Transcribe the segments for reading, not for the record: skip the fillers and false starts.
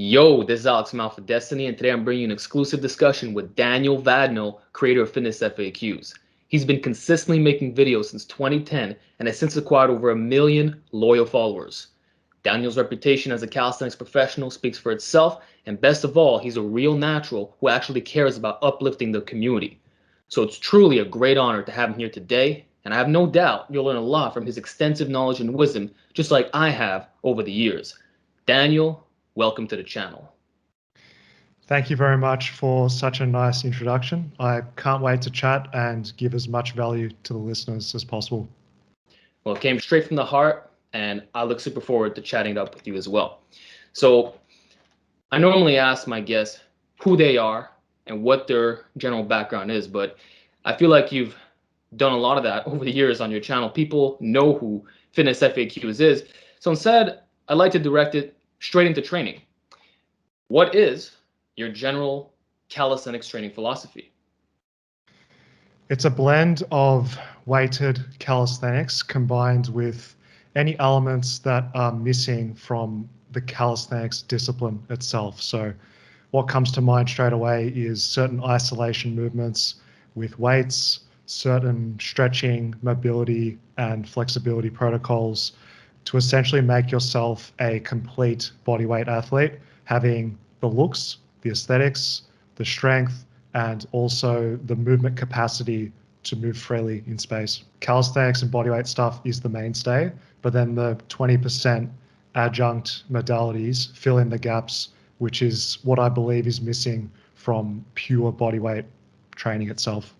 Yo, this is Alex from Alpha Destiny, and today I'm bringing you an exclusive discussion with Daniel Vadnal, creator of FitnessFAQs. He's been consistently making videos since 2010 and has since acquired over 1 million loyal followers. Daniel's reputation as a calisthenics professional speaks for itself, and best of all, he's a real natural who actually cares about uplifting the community. So it's truly a great honor to have him here today, and I have no doubt you'll learn a lot from his extensive knowledge and wisdom, just like I have over the years. Daniel, welcome to the channel. Thank you very much for such a nice introduction. I can't wait to chat and give as much value to the listeners as possible. Well, it came straight from the heart, and I look super forward to chatting it up with you as well. So I normally ask my guests who they are and what their general background is, but I feel like you've done a lot of that over the years on your channel. People know who FitnessFAQs is. So instead, I'd like to direct it straight into training. What is your general calisthenics training philosophy? It's a blend of weighted calisthenics combined with any elements that are missing from the calisthenics discipline itself. So what comes to mind straight away is certain isolation movements with weights, certain stretching, mobility, and flexibility protocols to essentially make yourself a complete bodyweight athlete, having the looks, the aesthetics, the strength, and also the movement capacity to move freely in space. Calisthenics and bodyweight stuff is the mainstay, but then the 20% adjunct modalities fill in the gaps, which is what I believe is missing from pure bodyweight training itself.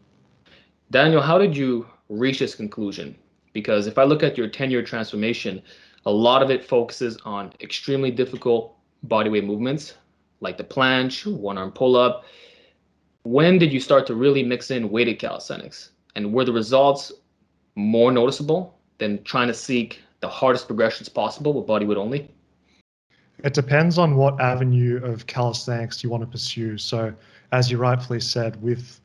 Daniel, how did you reach this conclusion? Because if I look at your 10-year transformation, a lot of it focuses on extremely difficult bodyweight movements like the planche, one-arm pull-up. When did you start to really mix in weighted calisthenics? And were the results more noticeable than trying to seek the hardest progressions possible with bodyweight only? It depends on what avenue of calisthenics you want to pursue. So as you rightfully said, with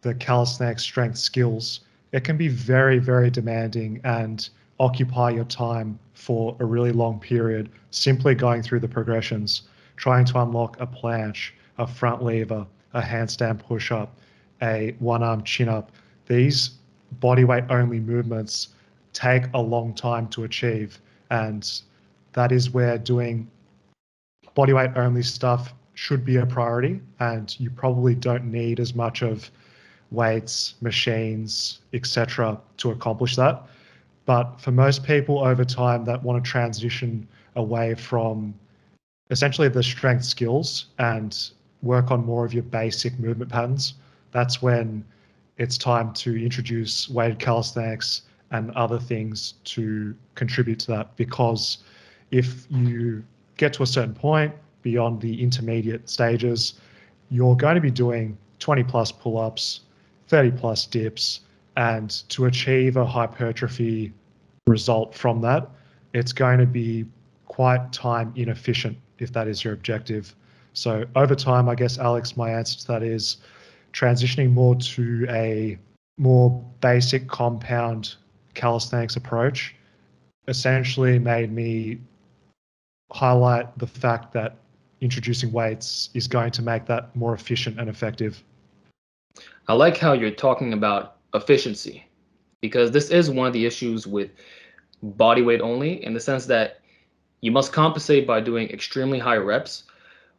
the calisthenics strength skills, it can be very, very demanding and occupy your time for a really long period, simply going through the progressions, trying to unlock a planche, a front lever, a handstand push-up, a one-arm chin-up. These bodyweight only movements take a long time to achieve, and that is where doing bodyweight only stuff should be a priority, and you probably don't need as much of weights, machines, etc. to accomplish that. But for most people over time that want to transition away from essentially the strength skills and work on more of your basic movement patterns, that's when it's time to introduce weighted calisthenics and other things to contribute to that. Because if you get to a certain point beyond the intermediate stages, you're going to be doing 20 plus pull-ups, 30 plus dips, and to achieve a hypertrophy result from that, it's going to be quite time inefficient if that is your objective. So over time, I guess, Alex, my answer to that is transitioning more to a more basic compound calisthenics approach essentially made me highlight the fact that introducing weights is going to make that more efficient and effective. I like how you're talking about efficiency, because this is one of the issues with bodyweight only, in the sense that you must compensate by doing extremely high reps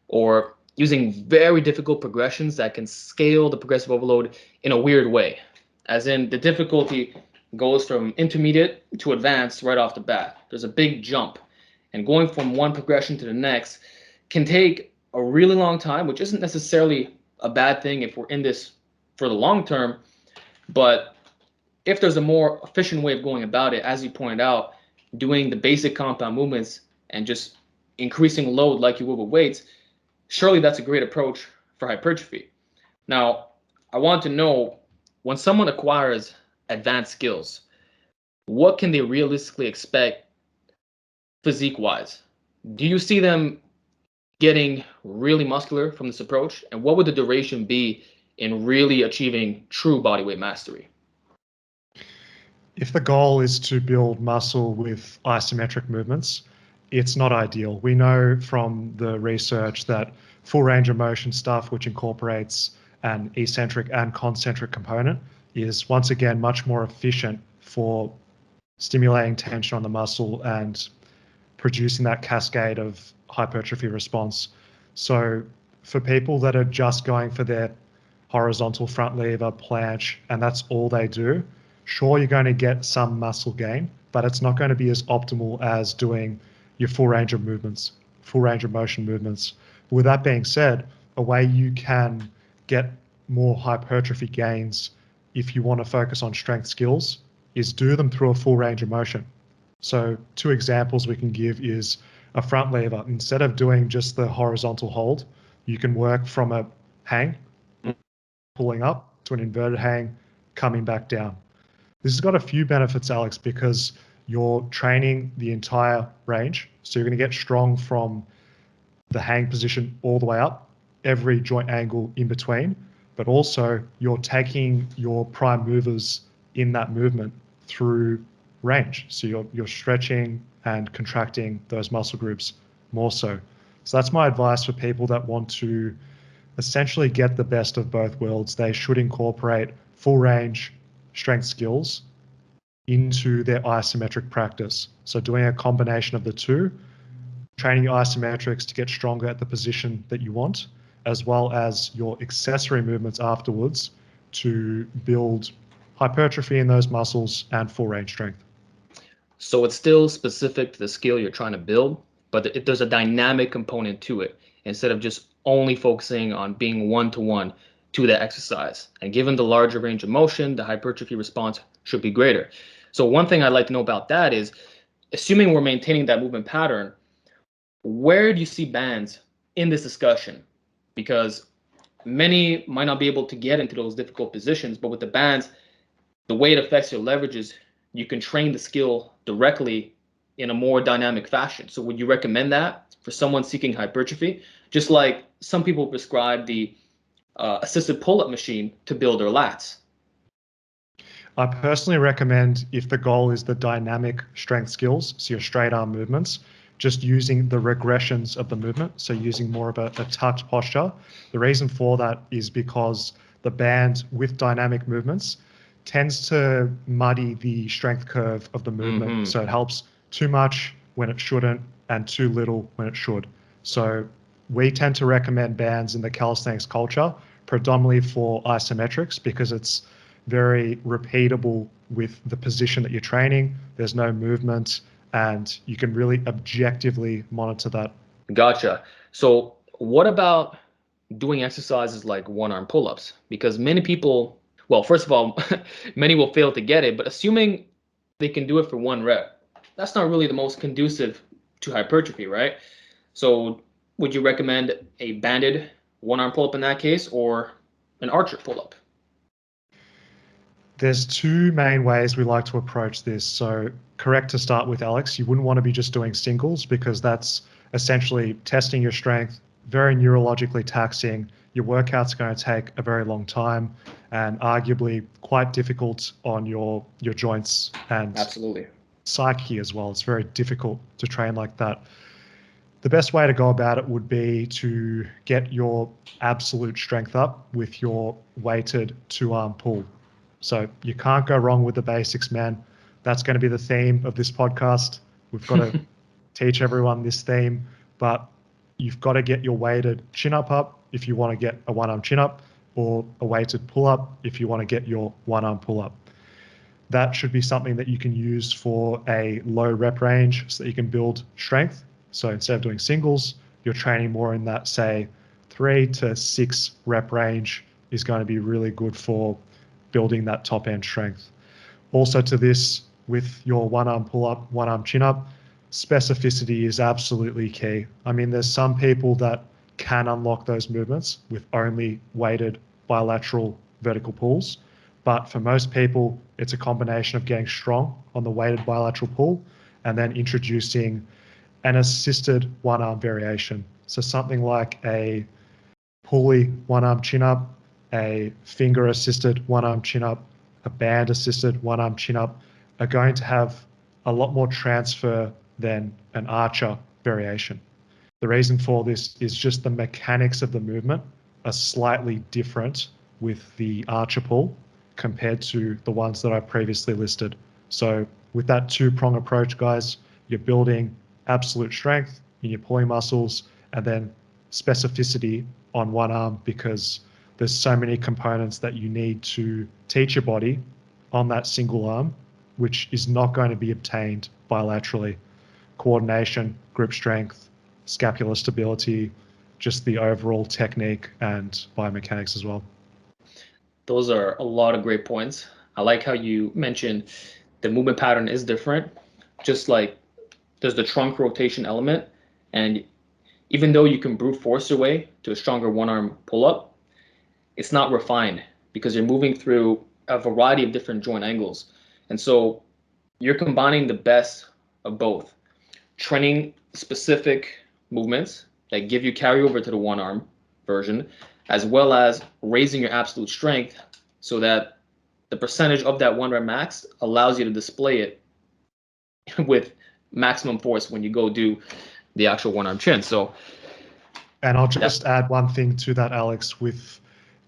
or using very difficult progressions that can scale the progressive overload in a weird way. As in, the difficulty goes from intermediate to advanced right off the bat. There's a big jump, and going from one progression to the next can take a really long time, which isn't necessarily a bad thing if we're in this for the long term. But if there's a more efficient way of going about it, as you pointed out, doing the basic compound movements and just increasing load like you would with weights, surely that's a great approach for hypertrophy. Now, I want to know, when someone acquires advanced skills, what can they realistically expect physique-wise? Do you see them getting really muscular from this approach? And what would the duration be in really achieving true bodyweight mastery? If the goal is to build muscle with isometric movements, it's not ideal. We know from the research that full range of motion stuff, which incorporates an eccentric and concentric component, is once again much more efficient for stimulating tension on the muscle and producing that cascade of hypertrophy response. So for people that are just going for their horizontal front lever, planche, and that's all they do, sure, you're going to get some muscle gain, but it's not going to be as optimal as doing your full range of movements, full range of motion movements. With that being said, a way you can get more hypertrophy gains if you want to focus on strength skills is do them through a full range of motion. So 2 examples we can give is a front lever. Instead of doing just the horizontal hold, you can work from a hang, pulling up to an inverted hang, coming back down. This has got a few benefits, Alex, because you're training the entire range. So you're going to get strong from the hang position all the way up, every joint angle in between, but also you're taking your prime movers in that movement through range. So you're stretching and contracting those muscle groups more so. So that's my advice for people that want to essentially get the best of both worlds. They should incorporate full range strength skills into their isometric practice. So doing a combination of the two, training your isometrics to get stronger at the position that you want, as well as your accessory movements afterwards to build hypertrophy in those muscles and full range strength. So it's still specific to the skill you're trying to build, but there's a dynamic component to it instead of just only focusing on being one-to-one to the exercise. And given the larger range of motion, the hypertrophy response should be greater. So one thing I'd like to know about that is, assuming we're maintaining that movement pattern, where do you see bands in this discussion? Because many might not be able to get into those difficult positions, but with the bands, the way it affects your leverage is you can train the skill directly in a more dynamic fashion. So would you recommend that for someone seeking hypertrophy? Just like some people prescribe the assisted pull-up machine to build their lats. I personally recommend, if the goal is the dynamic strength skills, so your straight arm movements, just using the regressions of the movement, so using more of a tucked posture. The reason for that is because the band with dynamic movements tends to muddy the strength curve of the movement. Mm-hmm. So it helps too much when it shouldn't and too little when it should. So we tend to recommend bands in the calisthenics culture predominantly for isometrics because it's very repeatable with the position that you're training. There's no movement and you can really objectively monitor that. Gotcha. So what about doing exercises like one-arm pull-ups? Because many people, well, first of all, many will fail to get it, but assuming they can do it for 1 rep, that's not really the most conducive to hypertrophy, right? So would you recommend a banded one-arm pull-up in that case or an archer pull-up? There's 2 main ways we like to approach this. So correct to start with, Alex, you wouldn't want to be just doing singles because that's essentially testing your strength, very neurologically taxing. Your workout's going to take a very long time and arguably quite difficult on your joints and absolutely psyche as well. It's very difficult to train like that. The best way to go about it would be to get your absolute strength up with your weighted 2-arm pull. So you can't go wrong with the basics, man. That's going to be the theme of this podcast. We've got to teach everyone this theme, but you've got to get your weighted chin up if you want to get a 1-arm chin up, or a weighted pull up if you want to get your 1-arm pull up. That should be something that you can use for a low rep range so that you can build strength. So instead of doing singles, you're training more in that, say, 3 to 6 rep range is going to be really good for building that top end strength. Also to this, with your 1-arm pull up, 1-arm chin up, specificity is absolutely key. I mean, there's some people that can unlock those movements with only weighted bilateral vertical pulls. But for most people, it's a combination of getting strong on the weighted bilateral pull and then introducing an assisted 1-arm variation. So something like a pulley 1-arm chin up, a finger assisted 1-arm chin up, a band assisted 1-arm chin up are going to have a lot more transfer than an archer variation. The reason for this is just the mechanics of the movement are slightly different with the archer pull compared to the ones that I previously listed. So with that two-prong approach, guys, you're building absolute strength in your pulling muscles and then specificity on one arm, because there's so many components that you need to teach your body on that single arm, which is not going to be obtained bilaterally. Coordination, grip strength, scapular stability, just the overall technique and biomechanics as well. Those are a lot of great points. I like how you mentioned the movement pattern is different, just like there's the trunk rotation element. And even though you can brute force your way to a stronger one-arm pull-up, it's not refined because you're moving through a variety of different joint angles. And so you're combining the best of both, training specific movements that give you carryover to the one-arm version, as well as raising your absolute strength so that the percentage of that one rep max allows you to display it with maximum force when you go do the actual one-arm chin. So, and I'll just add one thing to that, Alex. With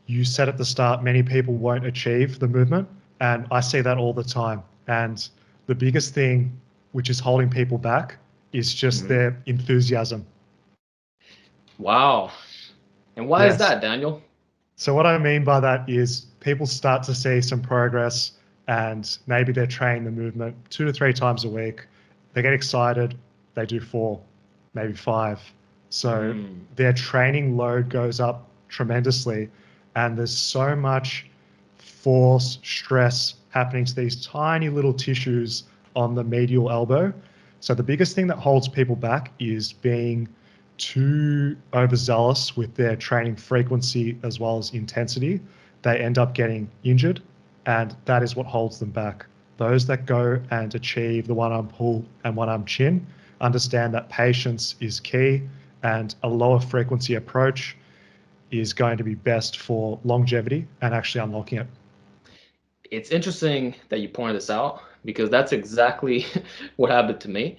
you said at the start, many people won't achieve the movement, and I see that all the time. And the biggest thing which is holding people back is just their enthusiasm. Wow. And why is that, Daniel? So what I mean by that is people start to see some progress and maybe they're training the movement 2 to 3 times a week. They get excited, they do 4, maybe 5. So their training load goes up tremendously, and there's so much force, stress happening to these tiny little tissues on the medial elbow. So the biggest thing that holds people back is being too overzealous with their training frequency as well as intensity. They end up getting injured, and that is what holds them back. Those that go and achieve the one-arm pull and one-arm chin understand that patience is key, and a lower frequency approach is going to be best for longevity and actually unlocking it. It's interesting that you pointed this out, because that's exactly what happened to me.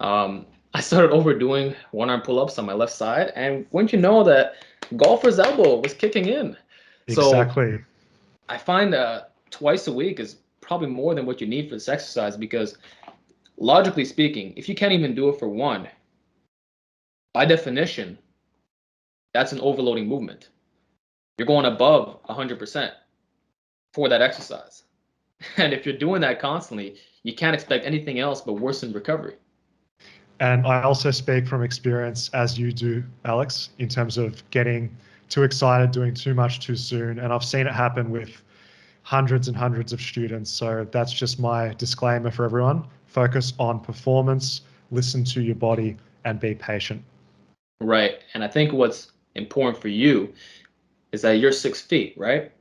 I started overdoing one-arm pull-ups on my left side, and wouldn't you know that golfer's elbow was kicking in. Exactly. So I find twice a week is probably more than what you need for this exercise, because logically speaking, if you can't even do it for one, by definition, that's an overloading movement. You're going above 100% for that exercise. And if you're doing that constantly, you can't expect anything else but worsened recovery. And I also speak from experience, as you do, Alex, in terms of getting too excited, doing too much too soon. And I've seen it happen with hundreds and hundreds of students. So that's just my disclaimer for everyone. Focus on performance, listen to your body, and be patient. Right. And I think what's important for you is that you're 6 feet, right?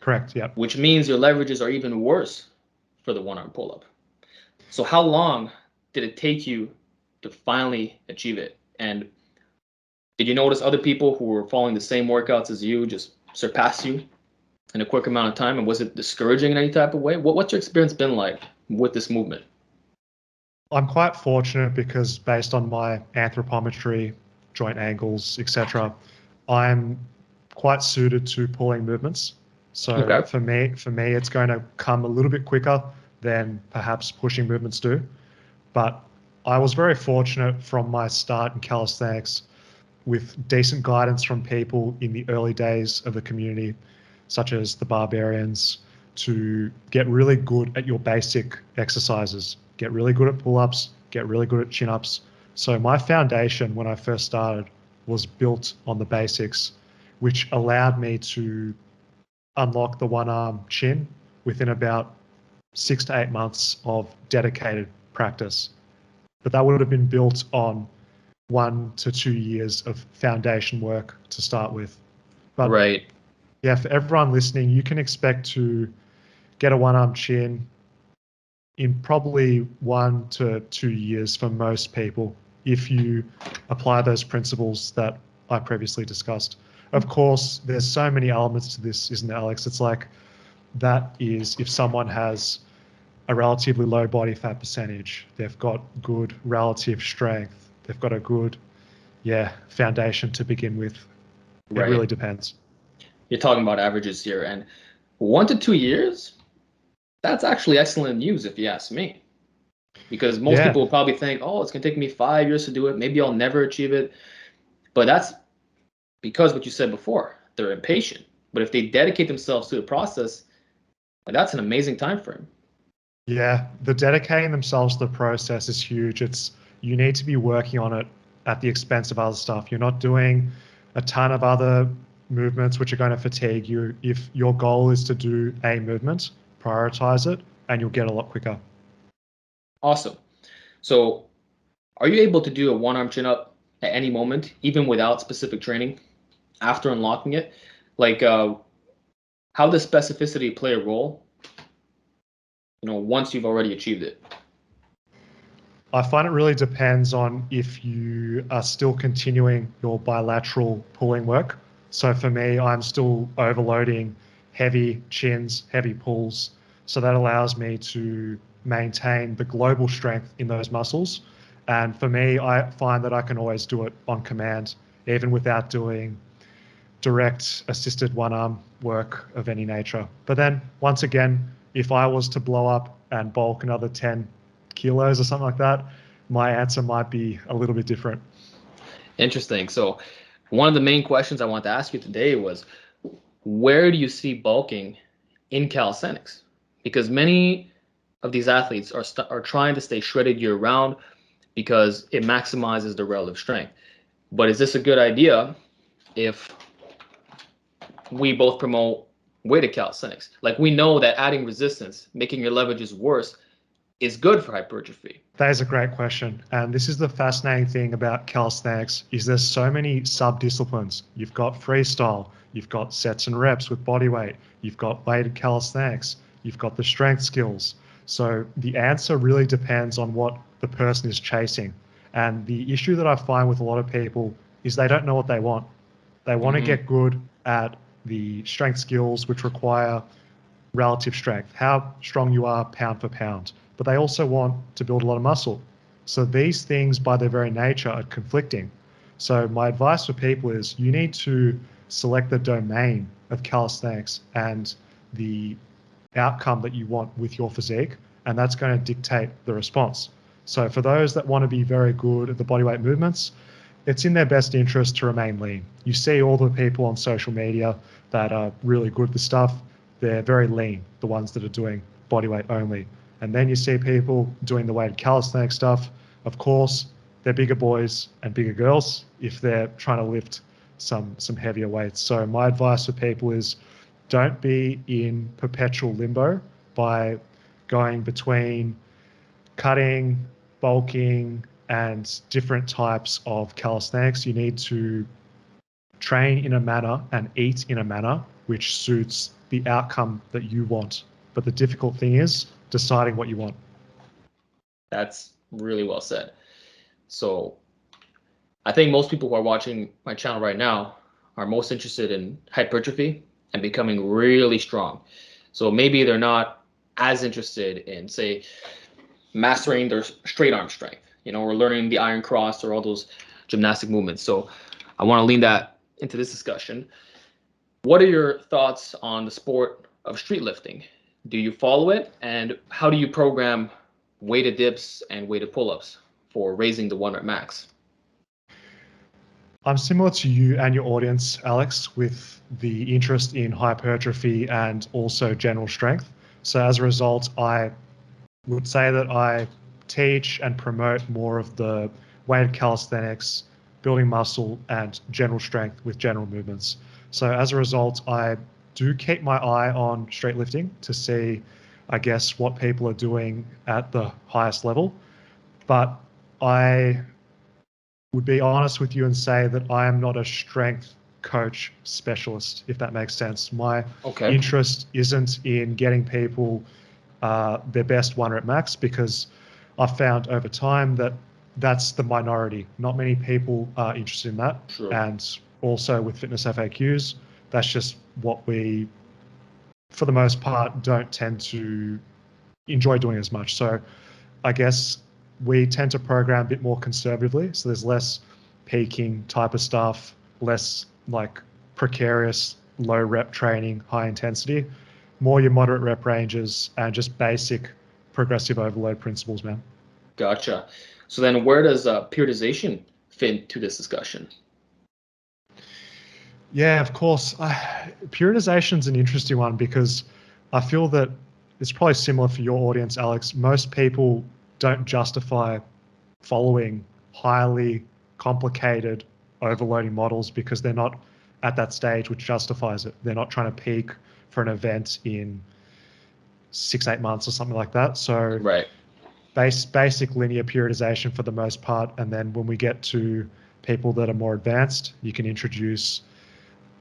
Correct, yeah. Which means your leverages are even worse for the one-arm pull-up. So how long did it take you to finally achieve it? And did you notice other people who were following the same workouts as you just surpass you in a quick amount of time? And was it discouraging in any type of way? What's your experience been like with this movement? I'm quite fortunate because based on my anthropometry, joint angles, etc., I'm quite suited to pulling movements. So for me, it's going to come a little bit quicker than perhaps pushing movements do. But I was very fortunate from my start in calisthenics with decent guidance from people in the early days of the community, such as the barbarians, to get really good at your basic exercises, get really good at pull-ups, get really good at chin-ups. So my foundation when I first started was built on the basics, which allowed me to unlock the one-arm chin within about 6 to 8 months of dedicated practice. But that would have been built on 1 to 2 years of foundation work to start with. But right. Yeah, for everyone listening, you can expect to get a one-arm chin in probably 1 to 2 years for most people if you apply those principles that I previously discussed. Of course, there's so many elements to this, isn't it, Alex? It's like that is if someone has a relatively low body fat percentage. They've got good relative strength. They've got a good, foundation to begin with. It Right. really depends. You're talking about averages here, and 1 to 2 years, that's actually excellent news if you ask me. Because most Yeah, people will probably think, oh, it's going to take me 5 years to do it. Maybe I'll never achieve it. But that's because what you said before, they're impatient. But if they dedicate themselves to the process, that's an amazing time frame. yeah. The dedicating themselves to the process is huge. You need to be working on it at the expense of other stuff. You're not doing a ton of other movements which are going to fatigue you. If your goal is to do a movement, prioritize it, and you'll get a lot quicker. Awesome. So, are you able to do a one arm chin up at any moment, even without specific training, after unlocking it? Like, how does specificity play a role, once you've already achieved it? I find it really depends on if you are still continuing your bilateral pulling work. So for me, I'm still overloading heavy chins, heavy pulls. So that allows me to maintain the global strength in those muscles. And for me, I find that I can always do it on command, even without doing direct assisted one arm work of any nature. But then once again, if I was to blow up and bulk another 10 kilos or something like that, my answer might be a little bit different. Interesting. So, one of the main questions I want to ask you today was, where do you see bulking in calisthenics? Because many of these athletes are trying to stay shredded year round because it maximizes their relative strength. But is this a good idea if we both promote weighted calisthenics? Like, we know that adding resistance, making your leverages worse, is good for hypertrophy. That is a great question. And this is the fascinating thing about calisthenics is there's so many sub-disciplines. You've got freestyle, you've got sets and reps with body weight, you've got weighted calisthenics, you've got the strength skills. So the answer really depends on what the person is chasing. And the issue that I find with a lot of people is they don't know what they want. They want to get good at the strength skills, which require relative strength, how strong you are pound for pound. But they also want to build a lot of muscle. So these things, by their very nature, are conflicting. So my advice for people is you need to select the domain of calisthenics and the outcome that you want with your physique, and that's going to dictate the response. So for those that want to be very good at the bodyweight movements, it's in their best interest to remain lean. You see all the people on social media that are really good at the stuff, they're very lean, the ones that are doing bodyweight only. And then you see people doing the weighted calisthenics stuff. Of course, they're bigger boys and bigger girls if they're trying to lift some heavier weights. So my advice for people is don't be in perpetual limbo by going between cutting, bulking, and different types of calisthenics. You need to train in a manner and eat in a manner which suits the outcome that you want. But the difficult thing is deciding what you want. That's really well said. So, I think most people who are watching my channel right now are most interested in hypertrophy and becoming really strong. So maybe they're not as interested in, say, mastering their straight arm strength, or learning the iron cross or all those gymnastic movements. So I want to lean that into this discussion. What are your thoughts on the sport of streetlifting? Do you follow it? And how do you program weighted dips and weighted pull-ups for raising the 1 rep max? I'm similar to you and your audience, Alex, with the interest in hypertrophy and also general strength. So as a result, I would say that I teach and promote more of the weighted calisthenics, building muscle, and general strength with general movements. So as a result, I do keep my eye on streetlifting to see, I guess, what people are doing at the highest level. But I would be honest with you and say that I am not a strength coach specialist, if that makes sense. My interest isn't in getting people their best 1 rep max, because I've found over time that that's the minority. Not many people are interested in that. Sure. And also with FitnessFAQs, that's just what we, for the most part, don't tend to enjoy doing as much. So I guess we tend to program a bit more conservatively. So there's less peaking type of stuff, less like precarious low rep training, high intensity, more your moderate rep ranges, and just basic progressive overload principles, man. Gotcha. So then where does periodization fit into this discussion? Yeah, of course. Periodization is an interesting one because I feel that it's probably similar for your audience, Alex. Most people don't justify following highly complicated overloading models because they're not at that stage which justifies it. They're not trying to peak for an event in 6-8 months or something like that. So Right. basic linear periodization for the most part. And then when we get to people that are more advanced, you can introduce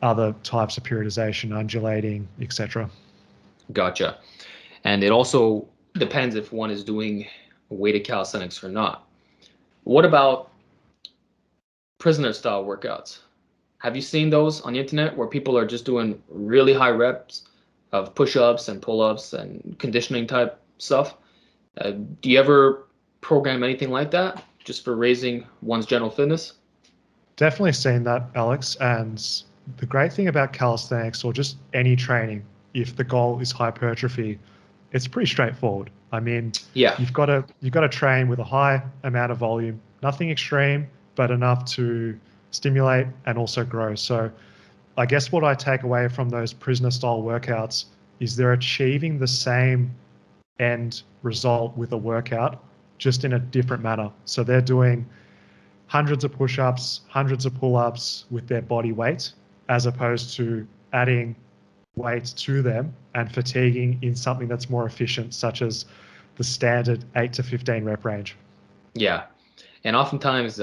other types of periodization, undulating, etc. Gotcha. And it also depends if one is doing weighted calisthenics or not. What about prisoner style workouts? Have you seen those on the internet where people are just doing really high reps of push-ups and pull-ups and conditioning type stuff? Do you ever program anything like that just for raising one's general fitness? Definitely seen that, Alex. And the great thing about calisthenics or just any training, if the goal is hypertrophy, it's pretty straightforward. I mean, Yeah. you've got to train with a high amount of volume, nothing extreme, but enough to stimulate and also grow. So I guess what I take away from those prisoner style workouts is they're achieving the same end result with a workout, just in a different manner. So they're doing hundreds of push-ups, hundreds of pull-ups with their body weight, as opposed to adding weight to them and fatiguing in something that's more efficient, such as the standard 8 to 15 rep range. Yeah. And oftentimes,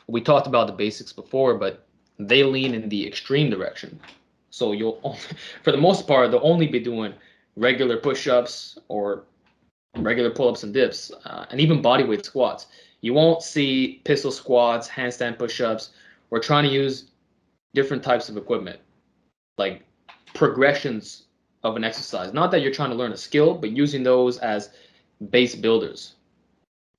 we talked about the basics before, but they lean in the extreme direction. So you'll, for the most part, they'll only be doing regular push-ups or regular pull-ups and dips, and even bodyweight squats. You won't see pistol squats, handstand push-ups. We're trying to use different types of equipment, like progressions of an exercise. Not that you're trying to learn a skill, but using those as base builders.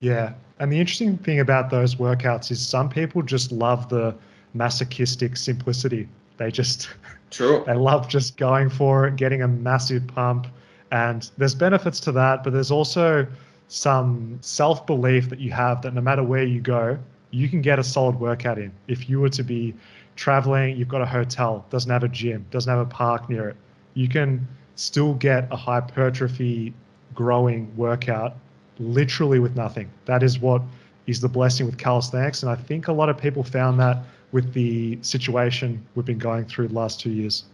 Yeah. And the interesting thing about those workouts is some people just love the masochistic simplicity. They just True. they love just going for it, getting a massive pump. And there's benefits to that, but there's also some self-belief that you have that no matter where you go, you can get a solid workout in. If you were to be traveling, you've got a hotel, doesn't have a gym, doesn't have a park near it, you can still get a hypertrophy growing workout literally with nothing. That is what is the blessing with calisthenics. And I think a lot of people found that with the situation we've been going through the last 2 years.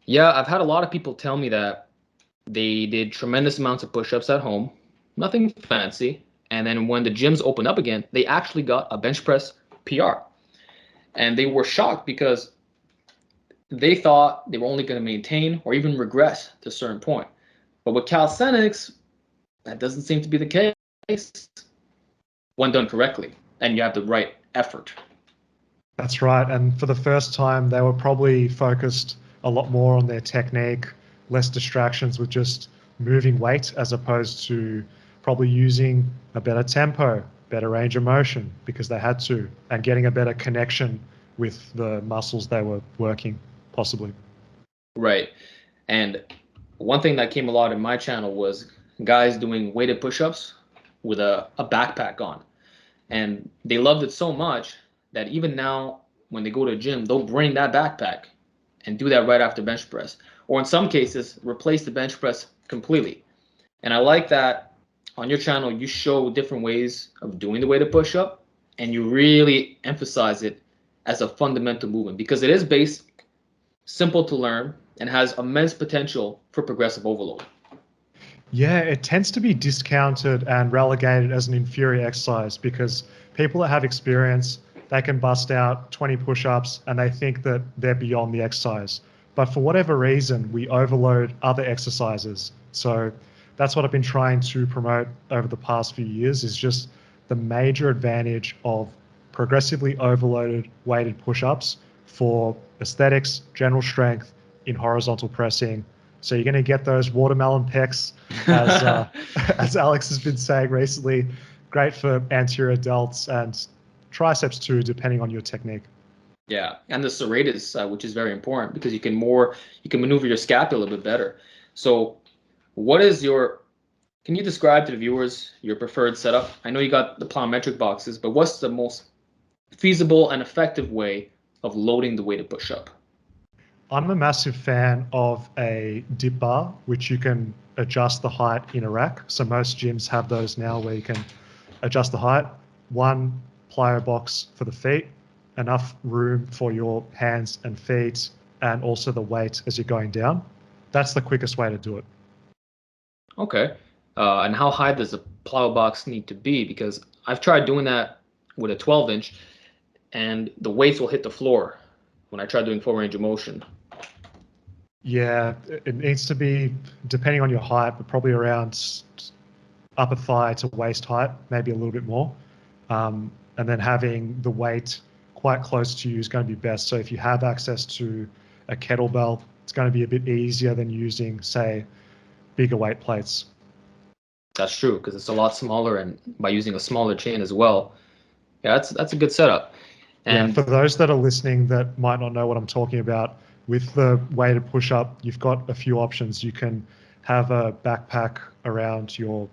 Yeah, I've had a lot of people tell me that they did tremendous amounts of push-ups at home, nothing fancy. And then when the gyms opened up again, they actually got a bench press PR. And they were shocked because they thought they were only going to maintain or even regress to a certain point. But with calisthenics, that doesn't seem to be the case when done correctly and you have the right effort. That's right. And for the first time, they were probably focused a lot more on their technique, less distractions with just moving weight as opposed to probably using a better tempo, better range of motion because they had to, and getting a better connection with the muscles they were working, possibly. Right. And one thing that came a lot in my channel was guys doing weighted push-ups with a backpack on. And they loved it so much that even now, when they go to a gym, they'll bring that backpack and do that right after bench press. Or in some cases, replace the bench press completely. And I like that on your channel, you show different ways of doing the weighted push-up, and you really emphasize it as a fundamental movement because it is basic, simple to learn, and has immense potential for progressive overload. Yeah, it tends to be discounted and relegated as an inferior exercise because people that have experience, they can bust out 20 push-ups and they think that they're beyond the exercise. But for whatever reason, we overload other exercises. So that's what I've been trying to promote over the past few years is just the major advantage of progressively overloaded weighted push-ups for aesthetics, general strength in horizontal pressing, So you're going to get those watermelon pecs, as as Alex has been saying recently. Great for anterior delts and triceps too, depending on your technique. Yeah, and the serratus, which is very important because you can maneuver your scapula a bit better. So, can you describe to the viewers your preferred setup? I know you got the plyometric boxes, but what's the most feasible and effective way of loading the weighted push-up? I'm a massive fan of a dip bar, which you can adjust the height in a rack. So most gyms have those now where you can adjust the height. One plyo box for the feet, enough room for your hands and feet, and also the weight as you're going down. That's the quickest way to do it. Okay. And how high does the plyo box need to be? Because I've tried doing that with a 12-inch, and the weights will hit the floor when I try doing full range of motion. Yeah, it needs to be, depending on your height, but probably around upper thigh to waist height, maybe a little bit more. And then having the weight quite close to you is going to be best. So if you have access to a kettlebell, it's going to be a bit easier than using, say, bigger weight plates. That's true, because it's a lot smaller, and by using a smaller chain as well. Yeah, that's a good setup. And yeah, for those that are listening that might not know what I'm talking about, with the weighted push-up, you've got a few options. You can have a backpack around your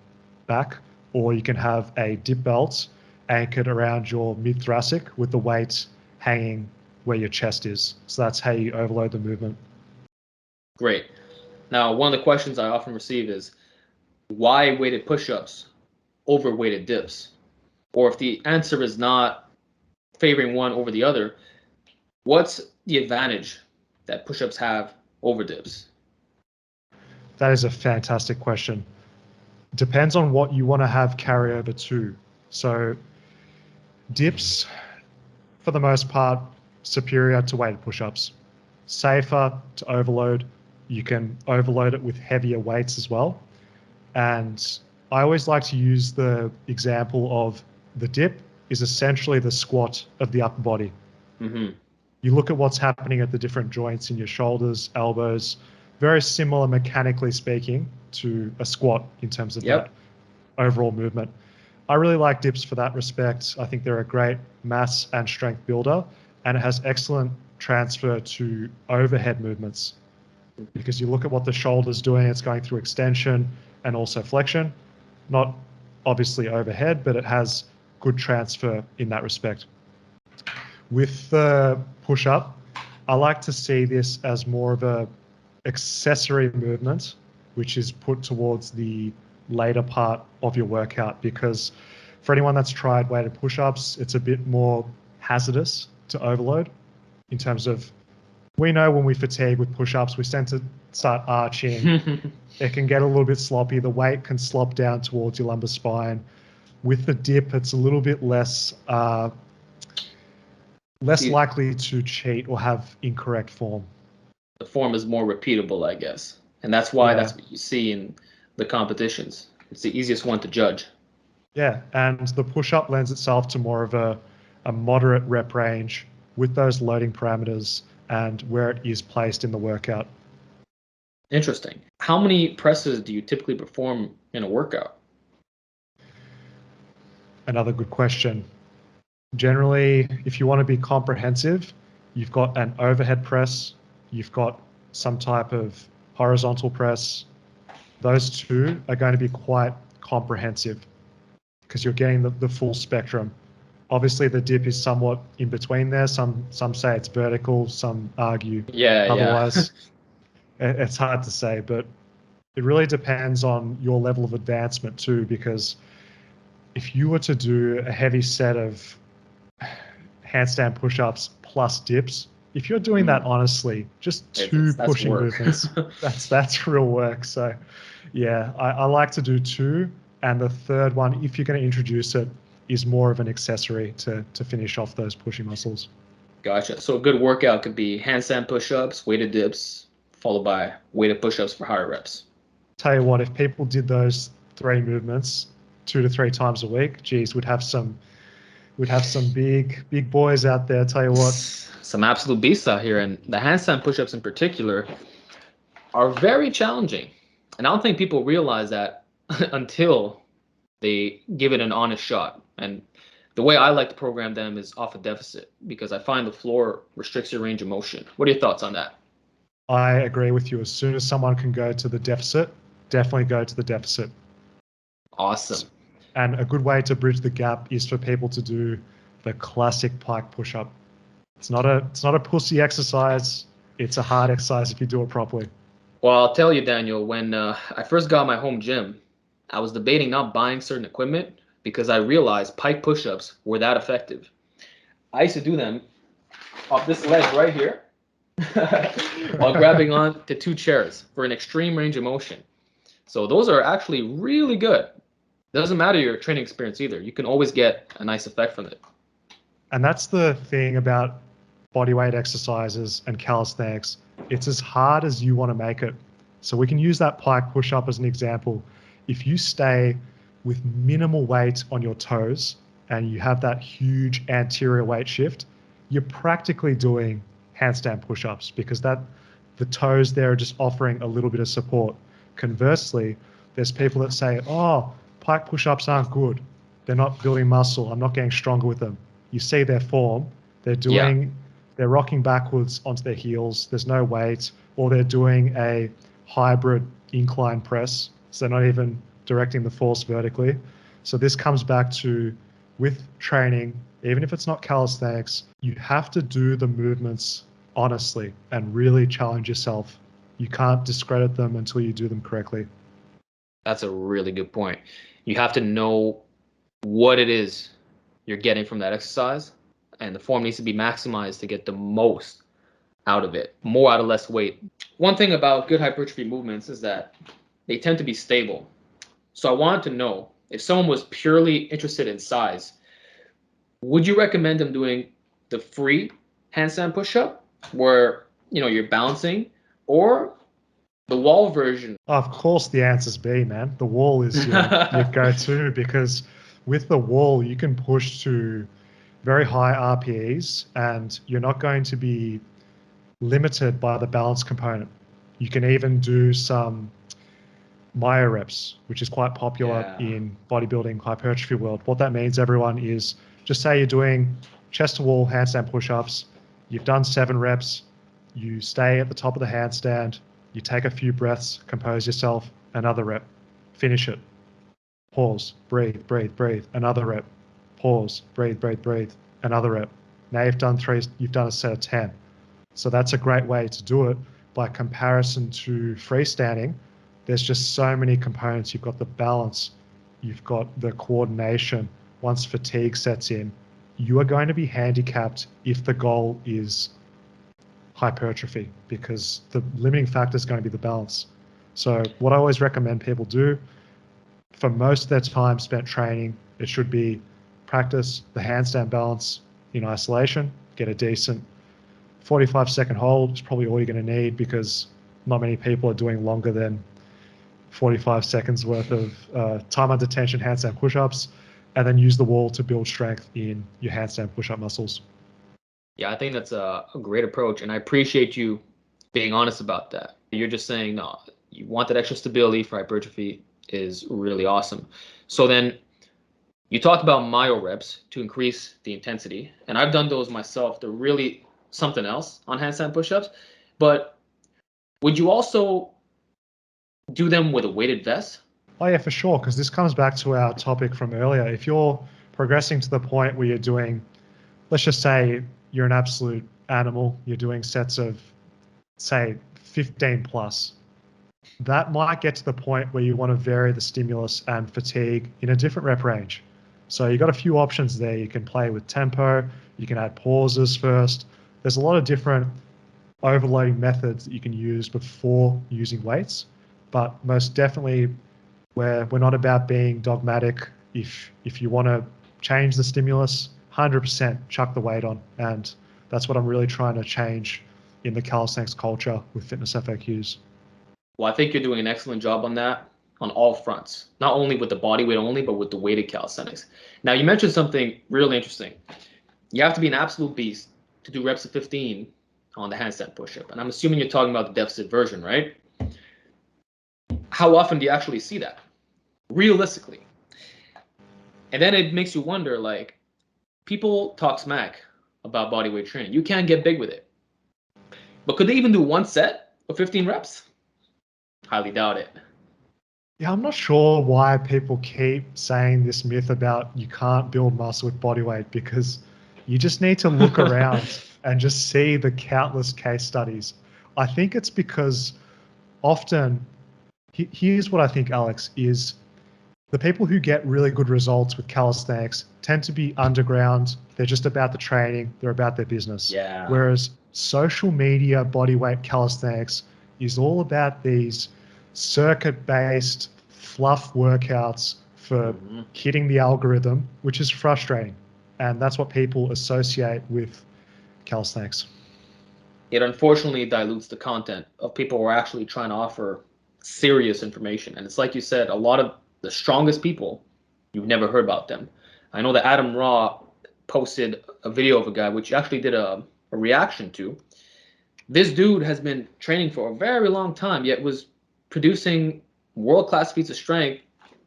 back, or you can have a dip belt anchored around your mid-thoracic with the weight hanging where your chest is. So that's how you overload the movement. great. Now, one of the questions I often receive is, why weighted push-ups over weighted dips? Or if the answer is not favoring one over the other, what's the advantage that push-ups have over dips? That is a fantastic question. Depends on what you want to have carryover to. So dips, for the most part, superior to weighted push-ups. Safer to overload. You can overload it with heavier weights as well. And I always like to use the example of the dip is essentially the squat of the upper body. Mm-hmm. You look at what's happening at the different joints in your shoulders, elbows, very similar mechanically speaking to a squat in terms of that overall movement. I really like dips for that respect. I think they're a great mass and strength builder, and it has excellent transfer to overhead movements because you look at what the shoulder's doing, it's going through extension and also flexion, not obviously overhead, but it has good transfer in that respect. With the push-up, I like to see this as more of a accessory movement, which is put towards the later part of your workout, because for anyone that's tried weighted push-ups, it's a bit more hazardous to overload in terms of, we know when we fatigue with push-ups, we tend to start arching. It can get a little bit sloppy. The weight can slop down towards your lumbar spine. With the dip, it's a little bit less likely to cheat or have incorrect form. The form is more repeatable, I guess. And that's why that's what you see in the competitions. It's the easiest one to judge. Yeah, and the push-up lends itself to more of a moderate rep range with those loading parameters and where it is placed in the workout. Interesting. How many presses do you typically perform in a workout? Another good question. Generally, if you want to be comprehensive, you've got an overhead press, you've got some type of horizontal press. Those two are going to be quite comprehensive because you're getting the full spectrum. Obviously, the dip is somewhat in between there. Some say it's vertical, some argue otherwise. It's hard to say, but it really depends on your level of advancement too, because if you were to do a heavy set of handstand push-ups plus dips, if you're doing that honestly, just two pushing movements, that's real work. So yeah, I like to do two, and the third one, if you're going to introduce it, is more of an accessory to finish off those pushing muscles. Gotcha. So a good workout could be handstand push-ups, weighted dips, followed by weighted push-ups for higher reps. Tell you what, if people did those three movements 2 to 3 times a week, geez, we'd have some big boys out there. Tell you what, some absolute beasts out here, and the handstand push-ups in particular, are very challenging. And I don't think people realize that until they give it an honest shot. And the way I like to program them is off a deficit because I find the floor restricts your range of motion. What are your thoughts on that? I agree with you. As soon as someone can go to the deficit, definitely go to the deficit. Awesome. And a good way to bridge the gap is for people to do the classic pike push-up. It's not a pussy exercise. It's a hard exercise if you do it properly. Well, I'll tell you, Daniel, when I first got my home gym, I was debating not buying certain equipment because I realized pike push-ups were that effective. I used to do them off this ledge right here while grabbing on to two chairs for an extreme range of motion. So those are actually really good. Doesn't matter your training experience either. You can always get a nice effect from it. And that's the thing about bodyweight exercises and calisthenics. It's as hard as you want to make it. So we can use that pike push-up as an example. If you stay with minimal weight on your toes and you have that huge anterior weight shift, you're practically doing handstand push-ups because the toes there are just offering a little bit of support. Conversely, there's people that say, oh, pike push-ups aren't good. They're not building muscle. I'm not getting stronger with them. You see their form. They're rocking backwards onto their heels. There's no weight, or they're doing a hybrid incline press. So they're not even directing the force vertically. So this comes back to, with training, even if it's not calisthenics, you have to do the movements honestly and really challenge yourself. You can't discredit them until you do them correctly. That's a really good point. You have to know what it is you're getting from that exercise, and the form needs to be maximized to get the most out of it, more out of less weight. One thing about good hypertrophy movements is that they tend to be stable. So I wanted to know if someone was purely interested in size, would you recommend them doing the free handstand push-up where you're balancing, or the wall version? Of course, the answer's B, man. The wall is your go-to because with the wall, you can push to very high RPEs and you're not going to be limited by the balance component. You can even do some myo reps, which is quite popular in bodybuilding hypertrophy world. What that means, everyone, is just say you're doing chest to wall handstand push-ups. You've done 7 reps. You stay at the top of the handstand. You take a few breaths, compose yourself, another rep, finish it. Pause, breathe, breathe, breathe, another rep. Pause, breathe, breathe, breathe, another rep. Now you've done 3, you've done a set of 10. So that's a great way to do it. By comparison to freestanding, there's just so many components. You've got the balance, you've got the coordination. Once fatigue sets in, you are going to be handicapped if the goal is hypertrophy because the limiting factor is going to be the balance. So what I always recommend people do for most of their time spent training, it should be practice the handstand balance in isolation, get a decent 45-second hold is probably all you're going to need because not many people are doing longer than 45 seconds worth of time under tension handstand push-ups, and then use the wall to build strength in your handstand push-up muscles. Yeah, I think that's a great approach, and I appreciate you being honest about that. You're just saying, no, you want that extra stability for hypertrophy is really awesome. So then you talked about myo reps to increase the intensity, and I've done those myself. They're really something else on handstand push-ups. But would you also do them with a weighted vest? Oh yeah, for sure, because this comes back to our topic from earlier. If you're progressing to the point where you're doing, let's just say you're an absolute animal, you're doing sets of, say, 15 plus, that might get to the point where you want to vary the stimulus and fatigue in a different rep range. So you've got a few options there. You can play with tempo, you can add pauses first. There's a lot of different overloading methods that you can use before using weights, but most definitely we're not about being dogmatic. If you want to change the stimulus, 100% chuck the weight on. And that's what I'm really trying to change in the calisthenics culture with FitnessFAQs. Well, I think you're doing an excellent job on that on all fronts, not only with the body weight only, but with the weighted calisthenics. Now, you mentioned something really interesting. You have to be an absolute beast to do reps of 15 on the handstand push-up. And I'm assuming you're talking about the deficit version, right? how often do you actually see that realistically? And then it makes you wonder, like, people talk smack about bodyweight training. You can get big with it. But could they even do one set of 15 reps? Highly doubt it. Yeah, I'm not sure why people keep saying this myth about you can't build muscle with body weight, because you just need to look around and just see the countless case studies. I think it's because often, here's what I think, Alex, is the people who get really good results with calisthenics tend to be underground. They're just about the training. They're about their business. Yeah. Whereas social media bodyweight calisthenics is all about these circuit-based fluff workouts for hitting the algorithm, which is frustrating. And that's what people associate with calisthenics. It unfortunately dilutes the content of people who are actually trying to offer serious information. And it's like you said, a lot of the strongest people, you've never heard about them. I know that Adam Raw posted a video of a guy, which actually did a reaction to. This dude has been training for a very long time, yet was producing world-class feats of strength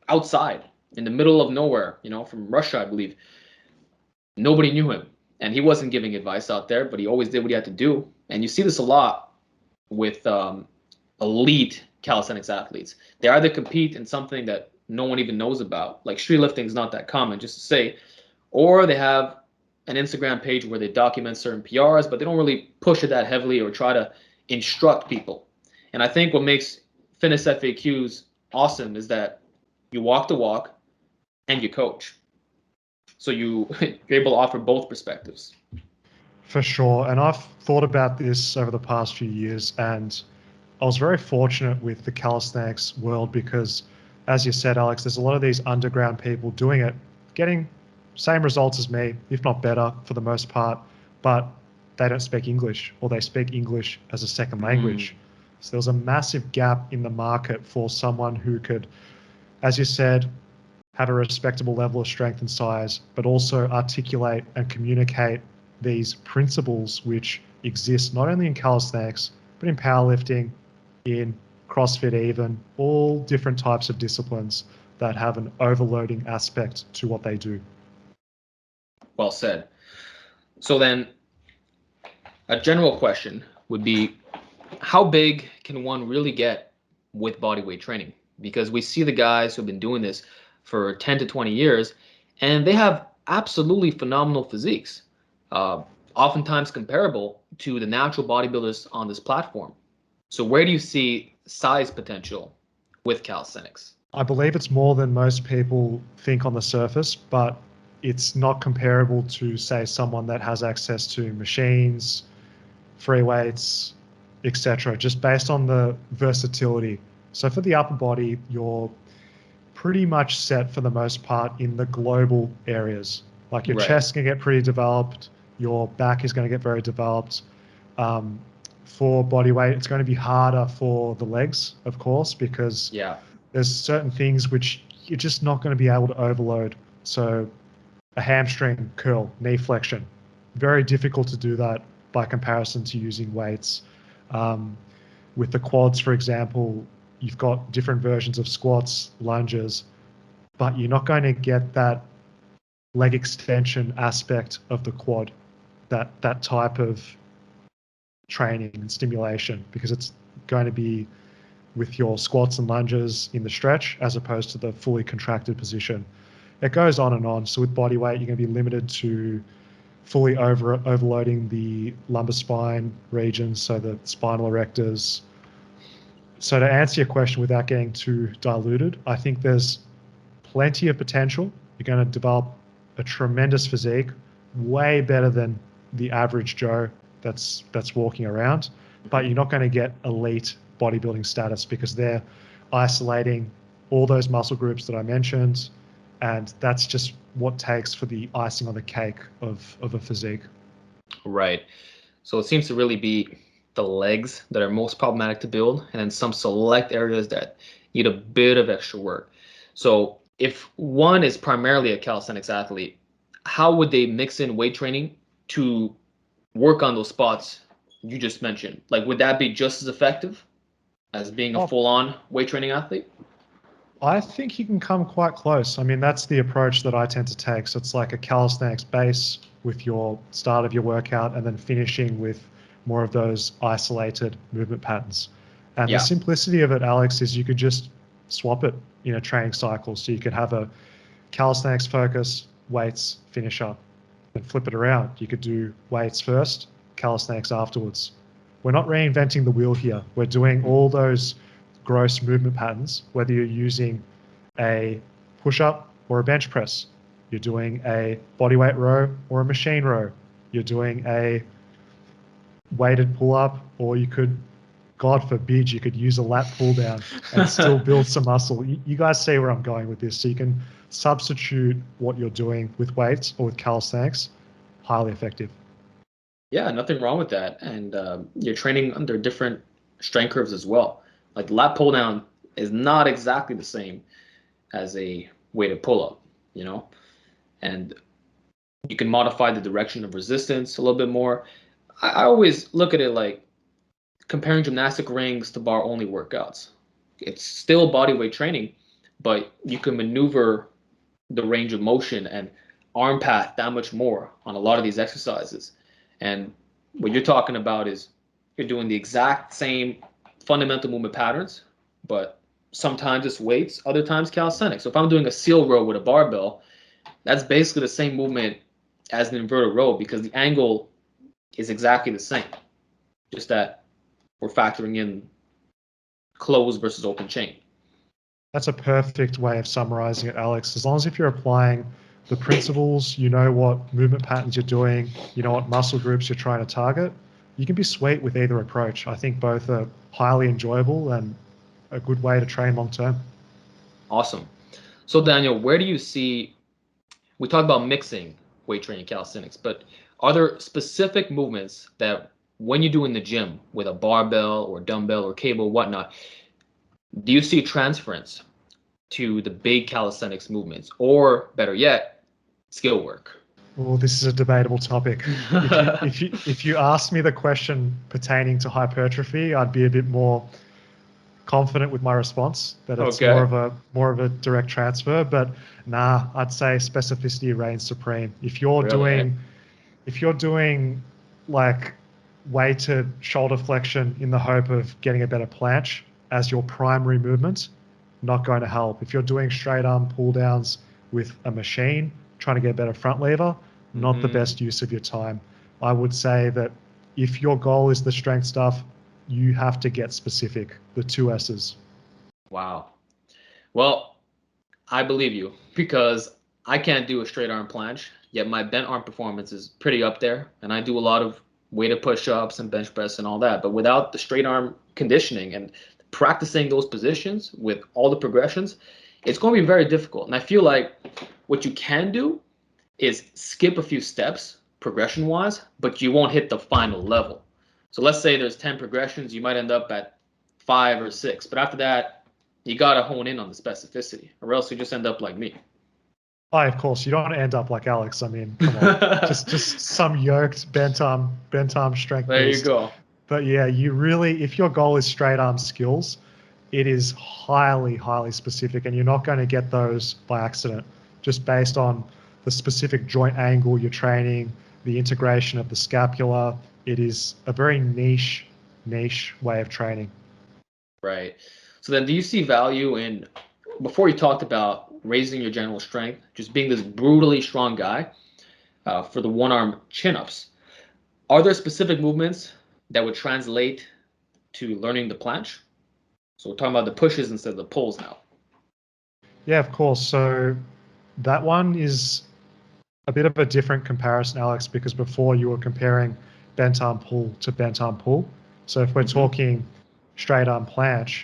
outside, in the middle of nowhere, from Russia, I believe. Nobody knew him, and he wasn't giving advice out there, but he always did what he had to do. And you see this a lot with elite calisthenics athletes. They either compete in something that no one even knows about, like streetlifting is not that common, just to say, or they have an Instagram page where they document certain PRs, but they don't really push it that heavily or try to instruct people. And I think what makes FitnessFAQs awesome is that you walk the walk and you coach. So you're able to offer both perspectives. For sure. And I've thought about this over the past few years, and I was very fortunate with the calisthenics world because, as you said, Alex, there's a lot of these underground people doing it, getting same results as me, if not better for the most part, but they don't speak English, or they speak English as a second language. So there's a massive gap in the market for someone who could, as you said, have a respectable level of strength and size, but also articulate and communicate these principles which exist not only in calisthenics, but in powerlifting, in CrossFit even, all different types of disciplines that have an overloading aspect to what they do. Well said. So then, a general question would be, how big can one really get with bodyweight training? Because we see the guys who've been doing this for 10 to 20 years, and they have absolutely phenomenal physiques, oftentimes comparable to the natural bodybuilders on this platform. So where do you see size potential with calisthenics? I believe it's more than most people think on the surface, but it's not comparable to, say, someone that has access to machines, free weights, etc., just based on the versatility. So for the upper body, you're pretty much set for the most part in the global areas. Like your chest can get pretty developed, your back is going to get very developed. For body weight, it's going to be harder for the legs, of course, because there's certain things which you're just not going to be able to overload. So a hamstring curl, knee flexion, very difficult to do that by comparison to using weights. With the quads, for example, you've got different versions of squats, lunges, but you're not going to get that leg extension aspect of the quad, that type of training and stimulation, because it's going to be with your squats and lunges in the stretch as opposed to the fully contracted position. It goes on and on. So with body weight, you're going to be limited to fully overloading the lumbar spine regions, so the spinal erectors. So to answer your question without getting too diluted, I think there's plenty of potential. You're going to develop a tremendous physique, way better than the average Joe that's walking around, but you're not going to get elite bodybuilding status because they're isolating all those muscle groups that I mentioned, and that's just what takes for the icing on the cake of a physique. Right. So it seems to really be the legs that are most problematic to build, and then some select areas that need a bit of extra work. So if one is primarily a calisthenics athlete, how would they mix in weight training to work on those spots you just mentioned? Like, would that be just as effective? as being a Oh, full-on weight training athlete? I think you can come quite close. I mean, that's the approach that I tend to take. So it's like a calisthenics base with your start of your workout and then finishing with more of those isolated movement patterns. And the Yeah. simplicity of it, Alex, is you could just swap it in a training cycle. So you could have a calisthenics focus, weights, finish up, and flip it around. You could do weights first, calisthenics afterwards. We're not reinventing the wheel here. We're doing all those gross movement patterns, whether you're using a push-up or a bench press. You're doing a bodyweight row or a machine row. You're doing a weighted pull-up, or you could, God forbid, you could use a lat pull down and still build some muscle. You guys see where I'm going with this. So you can substitute what you're doing with weights or with calisthenics. Highly effective. Yeah, nothing wrong with that. And you're training under different strength curves as well. Like lat pull down is not exactly the same as a weighted pull up, you know? And you can modify the direction of resistance a little bit more. I always look at it like comparing gymnastic rings to bar only workouts. It's still body weight training, but you can maneuver the range of motion and arm path that much more on a lot of these exercises. And what you're talking about is you're doing the exact same fundamental movement patterns, but sometimes it's weights, other times calisthenics. So if I'm doing a seal row with a barbell, that's basically the same movement as an inverted row because the angle is exactly the same. Just that we're factoring in closed versus open chain. That's a perfect way of summarizing it, Alex. As long as if you're applying the principles, you know what movement patterns you're doing, you know what muscle groups you're trying to target, you can be sweet with either approach. I think both are highly enjoyable and a good way to train long term. Awesome. So Daniel, where do you see, we talk about mixing weight training calisthenics, but are there specific movements that when you do in the gym with a barbell or dumbbell or cable, whatnot, do you see transference to the big calisthenics movements or better yet, skill work? Well, this is a debatable topic. If you ask me the question pertaining to hypertrophy, I'd be a bit more confident with my response that it's Okay. more of a direct transfer. But nah, I'd say specificity reigns supreme. Really, eh? If you're doing like weighted shoulder flexion in the hope of getting a better planche as your primary movement, not going to help. If you're doing straight arm pull downs with a machine, trying to get a better front lever, not the Mm, best use of your time. I would say that if your goal is the strength stuff, you have to get specific, the two S's. wow. Well, I believe you because I can't do a straight arm planche, yet my bent arm performance is pretty up there. And I do a lot of weighted push ups and bench press and all that. But without the straight arm conditioning and practicing those positions with all the progressions, it's going to be very difficult. And I feel like what you can do is skip a few steps progression wise, but you won't hit the final level. So let's say there's 10 progressions, you might end up at 5 or 6. But after that, you got to hone in on the specificity, or else you just end up like me. Of course, you don't want to end up like Alex. I mean, come on, just some yoked bent arm strength There you beast. go. But yeah, you really, if your goal is straight arm skills, it is highly specific, and you're not going to get those by accident, just based on the specific joint angle you're training, the integration of the scapula. It is a very niche way of training. Right. So then, do you see value in, before you talked about raising your general strength, just being this brutally strong guy for the one arm chin ups? Are there specific movements that would translate to learning the planche? So we're talking about the pushes instead of the pulls now. Yeah, of course. So that one is a bit of a different comparison, Alex, because before you were comparing bent arm pull to bent arm pull. So if we're Hmm. talking straight arm planche,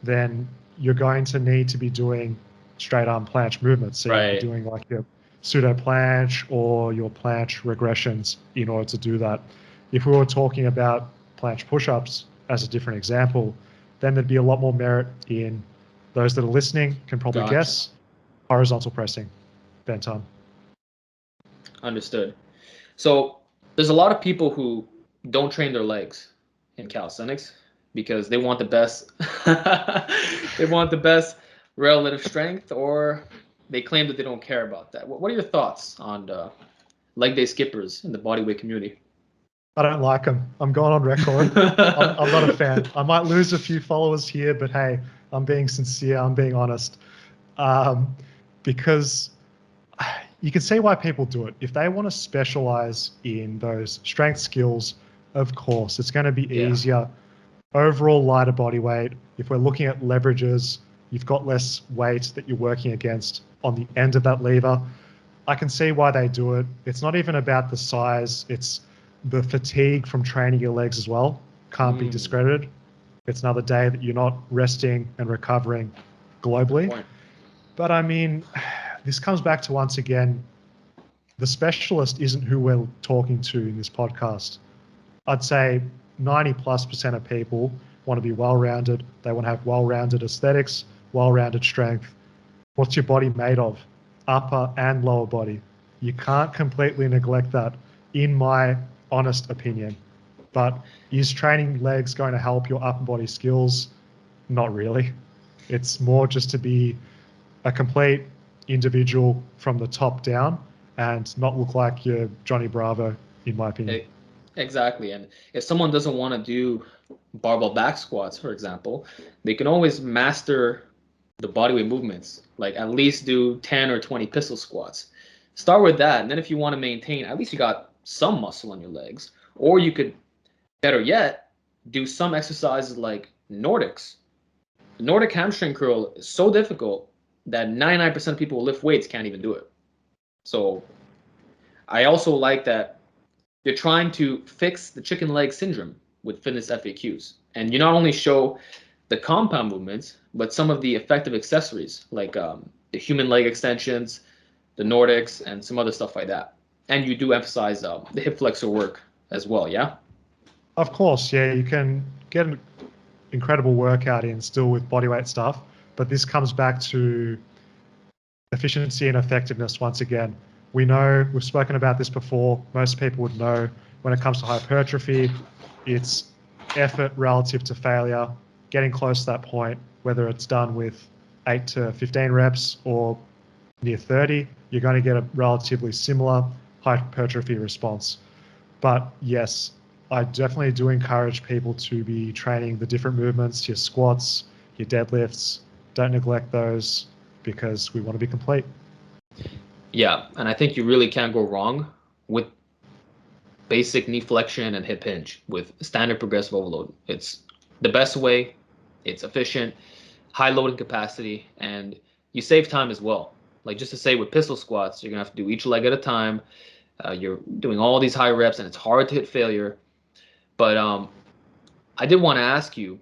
then you're going to need to be doing straight arm planche movements. So you'd be Right. doing like your pseudo planche or your planche regressions in order to do that. If we were talking about planche push-ups as a different example, then there'd be a lot more merit in those that are listening can probably Gotcha. guess horizontal pressing, bent arm. Understood. So there's a lot of people who don't train their legs in calisthenics. because they want the best. They want the best relative strength, or they claim that they don't care about that. What are your thoughts on leg day skippers in the bodyweight community? I don't like them. I'm going on record. I'm not a fan. I might lose a few followers here, but hey, I'm being sincere. I'm being honest. Um, because you can see why people do it. If they want to specialize in those strength skills, of course, it's going to be Yeah. easier. Overall, lighter body weight. If we're looking at leverages, you've got less weight that you're working against on the end of that lever. I can see why they do it. It's not even about the size. It's the fatigue from training your legs as well. Can't be discredited. It's another day that you're not resting and recovering globally. But I mean, this comes back to, once again, the specialist isn't who we're talking to in this podcast. I'd say 90+% of people want to be well-rounded. They want to have well-rounded aesthetics, well-rounded strength. What's your body made of? Upper and lower body. You can't completely neglect that, in my honest opinion. But is training legs going to help your upper body skills? Not really. It's more just to be a complete individual from the top down and not look like you're Johnny Bravo, in my opinion. Exactly. And if someone doesn't want to do barbell back squats, for example, they can always master the bodyweight movements, like at least do 10 or 20 pistol squats. Start with that. And then if you want to maintain, at least you got some muscle on your legs. Or you could, better yet, do some exercises like Nordics. The Nordic hamstring curl is so difficult that 99% of people who lift weights can't even do it. So I also like that you're trying to fix the chicken leg syndrome with FitnessFAQs. And you not only show the compound movements, but some of the effective accessories like the human leg extensions, the Nordics, and some other stuff like that. And you do emphasize the hip flexor work as well, yeah? Of course, yeah, you can get an incredible workout in still with bodyweight stuff, but this comes back to efficiency and effectiveness once again. We know, we've spoken about this before, most people would know when it comes to hypertrophy, it's effort relative to failure, getting close to that point, whether it's done with 8 to 15 reps or near 30, you're going to get a relatively similar hypertrophy response. But yes, I definitely do encourage people to be training the different movements, your squats, your deadlifts. Don't neglect those because we want to be complete. Yeah, and I think you really can't go wrong with basic knee flexion and hip hinge with standard progressive overload. It's the best way, it's efficient, high loading capacity, and you save time as well. Like just to say with pistol squats, you're gonna have to do each leg at a time. You're doing all these high reps, and it's hard to hit failure. But I did want to ask you,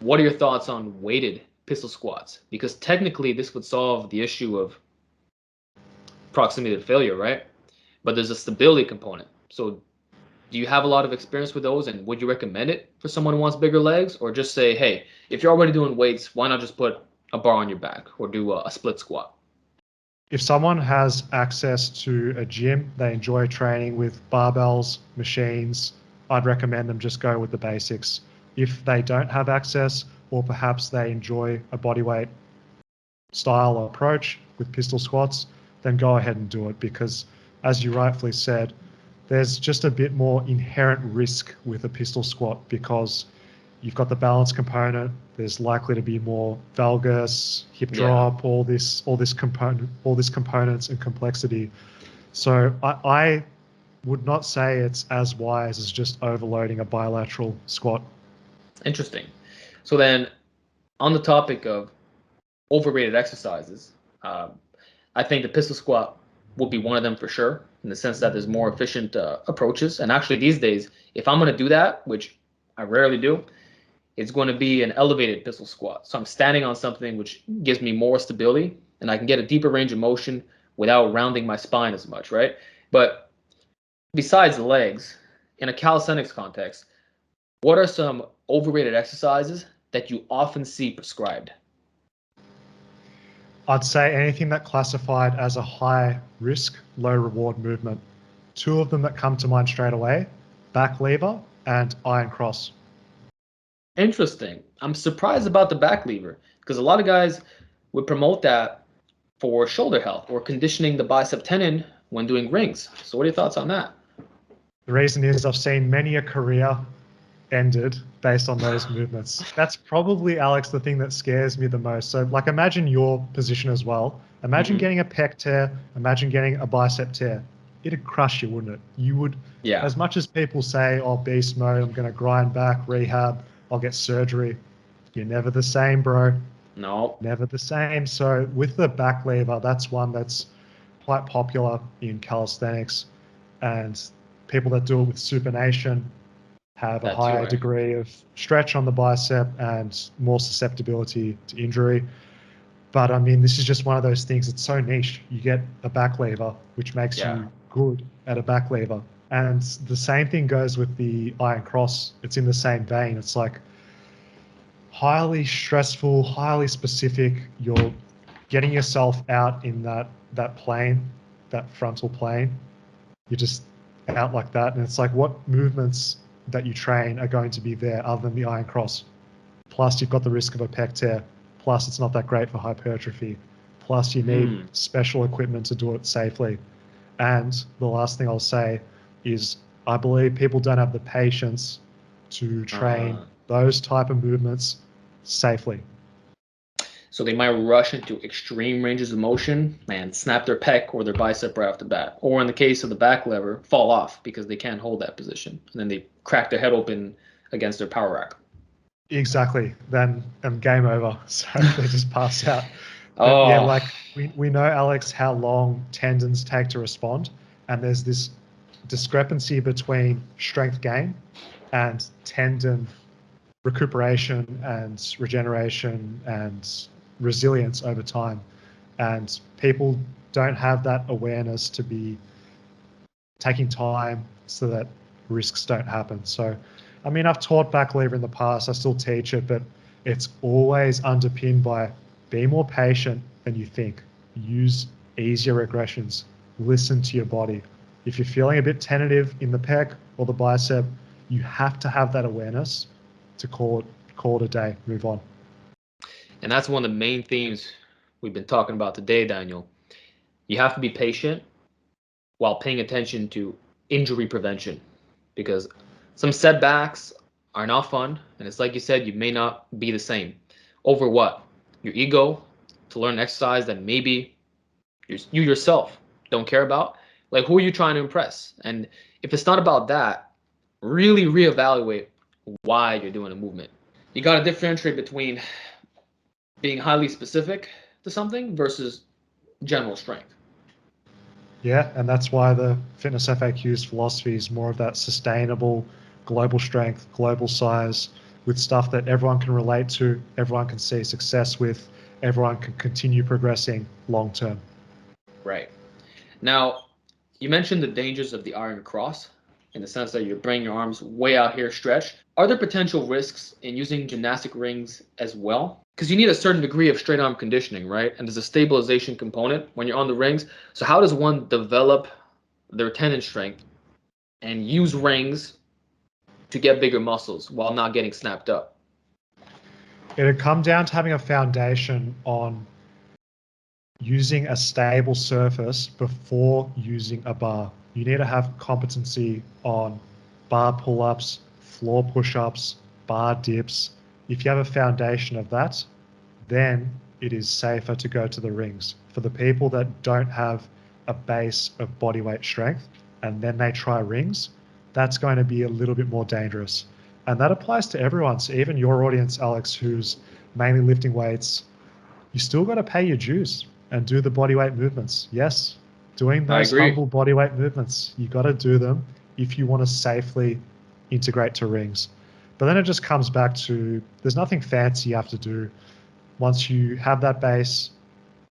what are your thoughts on weighted pistol squats? Because technically, this would solve the issue of proximity to failure, right? But there's a stability component. So do you have a lot of experience with those, and would you recommend it for someone who wants bigger legs, or just say, hey, if you're already doing weights, why not just put a bar on your back or do a split squat? If someone has access to a gym, they enjoy training with barbells, machines, I'd recommend them just go with the basics. If they don't have access, or perhaps they enjoy a bodyweight style or approach with pistol squats, then go ahead and do it because, as you rightfully said, there's just a bit more inherent risk with a pistol squat because you've got the balance component. There's likely to be more valgus, hip drop, all this components and complexity. So I would not say it's as wise as just overloading a bilateral squat. Interesting. So then, on the topic of overrated exercises, I think the pistol squat would be one of them for sure, in the sense that there's more efficient approaches. And actually, these days, if I'm going to do that, which I rarely do, it's going to be an elevated pistol squat. So I'm standing on something which gives me more stability, and I can get a deeper range of motion without rounding my spine as much, right? But besides the legs, in a calisthenics context, what are some overrated exercises that you often see prescribed? I'd say anything that classified as a high risk, low reward movement. Two of them that come to mind straight away, back lever and iron cross. Interesting. I'm surprised about the back lever because a lot of guys would promote that for shoulder health or conditioning the bicep tendon when doing rings. So what are your thoughts on that? The reason is I've seen many a career ended based on those movements. That's probably, Alex, the thing that scares me the most. So, like, imagine your position as well. Imagine Hmm. getting a pec tear, imagine getting a bicep tear. It'd crush you, wouldn't it? You would, Yeah. as much as people say, oh, beast mode, I'm going to grind back, rehab, I'll get surgery. You're never the same, bro. No. Never the same. So, with the back lever, that's one that's quite popular in calisthenics. And people that do it with supination have a That too, higher right? degree of stretch on the bicep and more susceptibility to injury. But I mean, this is just one of those things. It's so niche. You get a back lever, which makes Yeah. you good at a back lever. And the same thing goes with the iron cross. It's in the same vein. It's like highly stressful, highly specific. You're getting yourself out in that plane, that frontal plane. You're just out like that. And it's like, what movements that you train are going to be there other than the iron cross? Plus, you've got the risk of a pec tear. Plus, it's not that great for hypertrophy. Plus, you need Hmm. special equipment to do it safely. And the last thing I'll say is I believe people don't have the patience to train Uh, those type of movements safely. so they might rush into extreme ranges of motion and snap their pec or their bicep right off the bat. Or in the case of the back lever, fall off because they can't hold that position. And then they crack their head open against their power rack. Exactly. Then game over. So they just pass out. But yeah, Oh, like we know, Alex, how long tendons take to respond. And there's this discrepancy between strength gain and tendon recuperation and regeneration and resilience over time. And people don't have that awareness to be taking time so that risks don't happen. So, I mean, I've taught back lever in the past, I still teach it, but it's always underpinned by be more patient than you think. Use easier regressions. Listen to your body. If you're feeling a bit tentative in the pec or the bicep, you have to have that awareness to call it a day, move on. and that's one of the main themes we've been talking about today, Daniel. You have to be patient while paying attention to injury prevention because some setbacks are not fun. And it's like you said, you may not be the same. Over what? Your ego to learn exercise that maybe you yourself don't care about. Like, who are you trying to impress? And if it's not about that, really reevaluate why you're doing a movement. You got to differentiate between being highly specific to something versus general strength. Yeah, and that's why the fitness FAQs philosophy is more of that sustainable global strength, global size, with stuff that everyone can relate to, everyone can see success with, everyone can continue progressing long term. Right. Now, you mentioned the dangers of the iron cross in the sense that you're bringing your arms way out here stretched. Are there potential risks in using gymnastic rings as well? Because you need a certain degree of straight arm conditioning, right? And there's a stabilization component when you're on the rings. So, how does one develop their tendon strength and use rings to get bigger muscles while not getting snapped up? It'd come down to having a foundation on using a stable surface before using a bar. You need to have competency on bar pull ups, floor push ups, bar dips. If you have a foundation of that, then it is safer to go to the rings. For the people that don't have a base of body weight strength and then they try rings, that's going to be a little bit more dangerous. And that applies to everyone. So even your audience, Alex, who's mainly lifting weights, you still got to pay your dues and do the body weight movements. Yes, doing I those agree. humble body weight movements, you got to do them if you want to safely integrate to rings. But then it just comes back to there's nothing fancy you have to do. Once you have that base,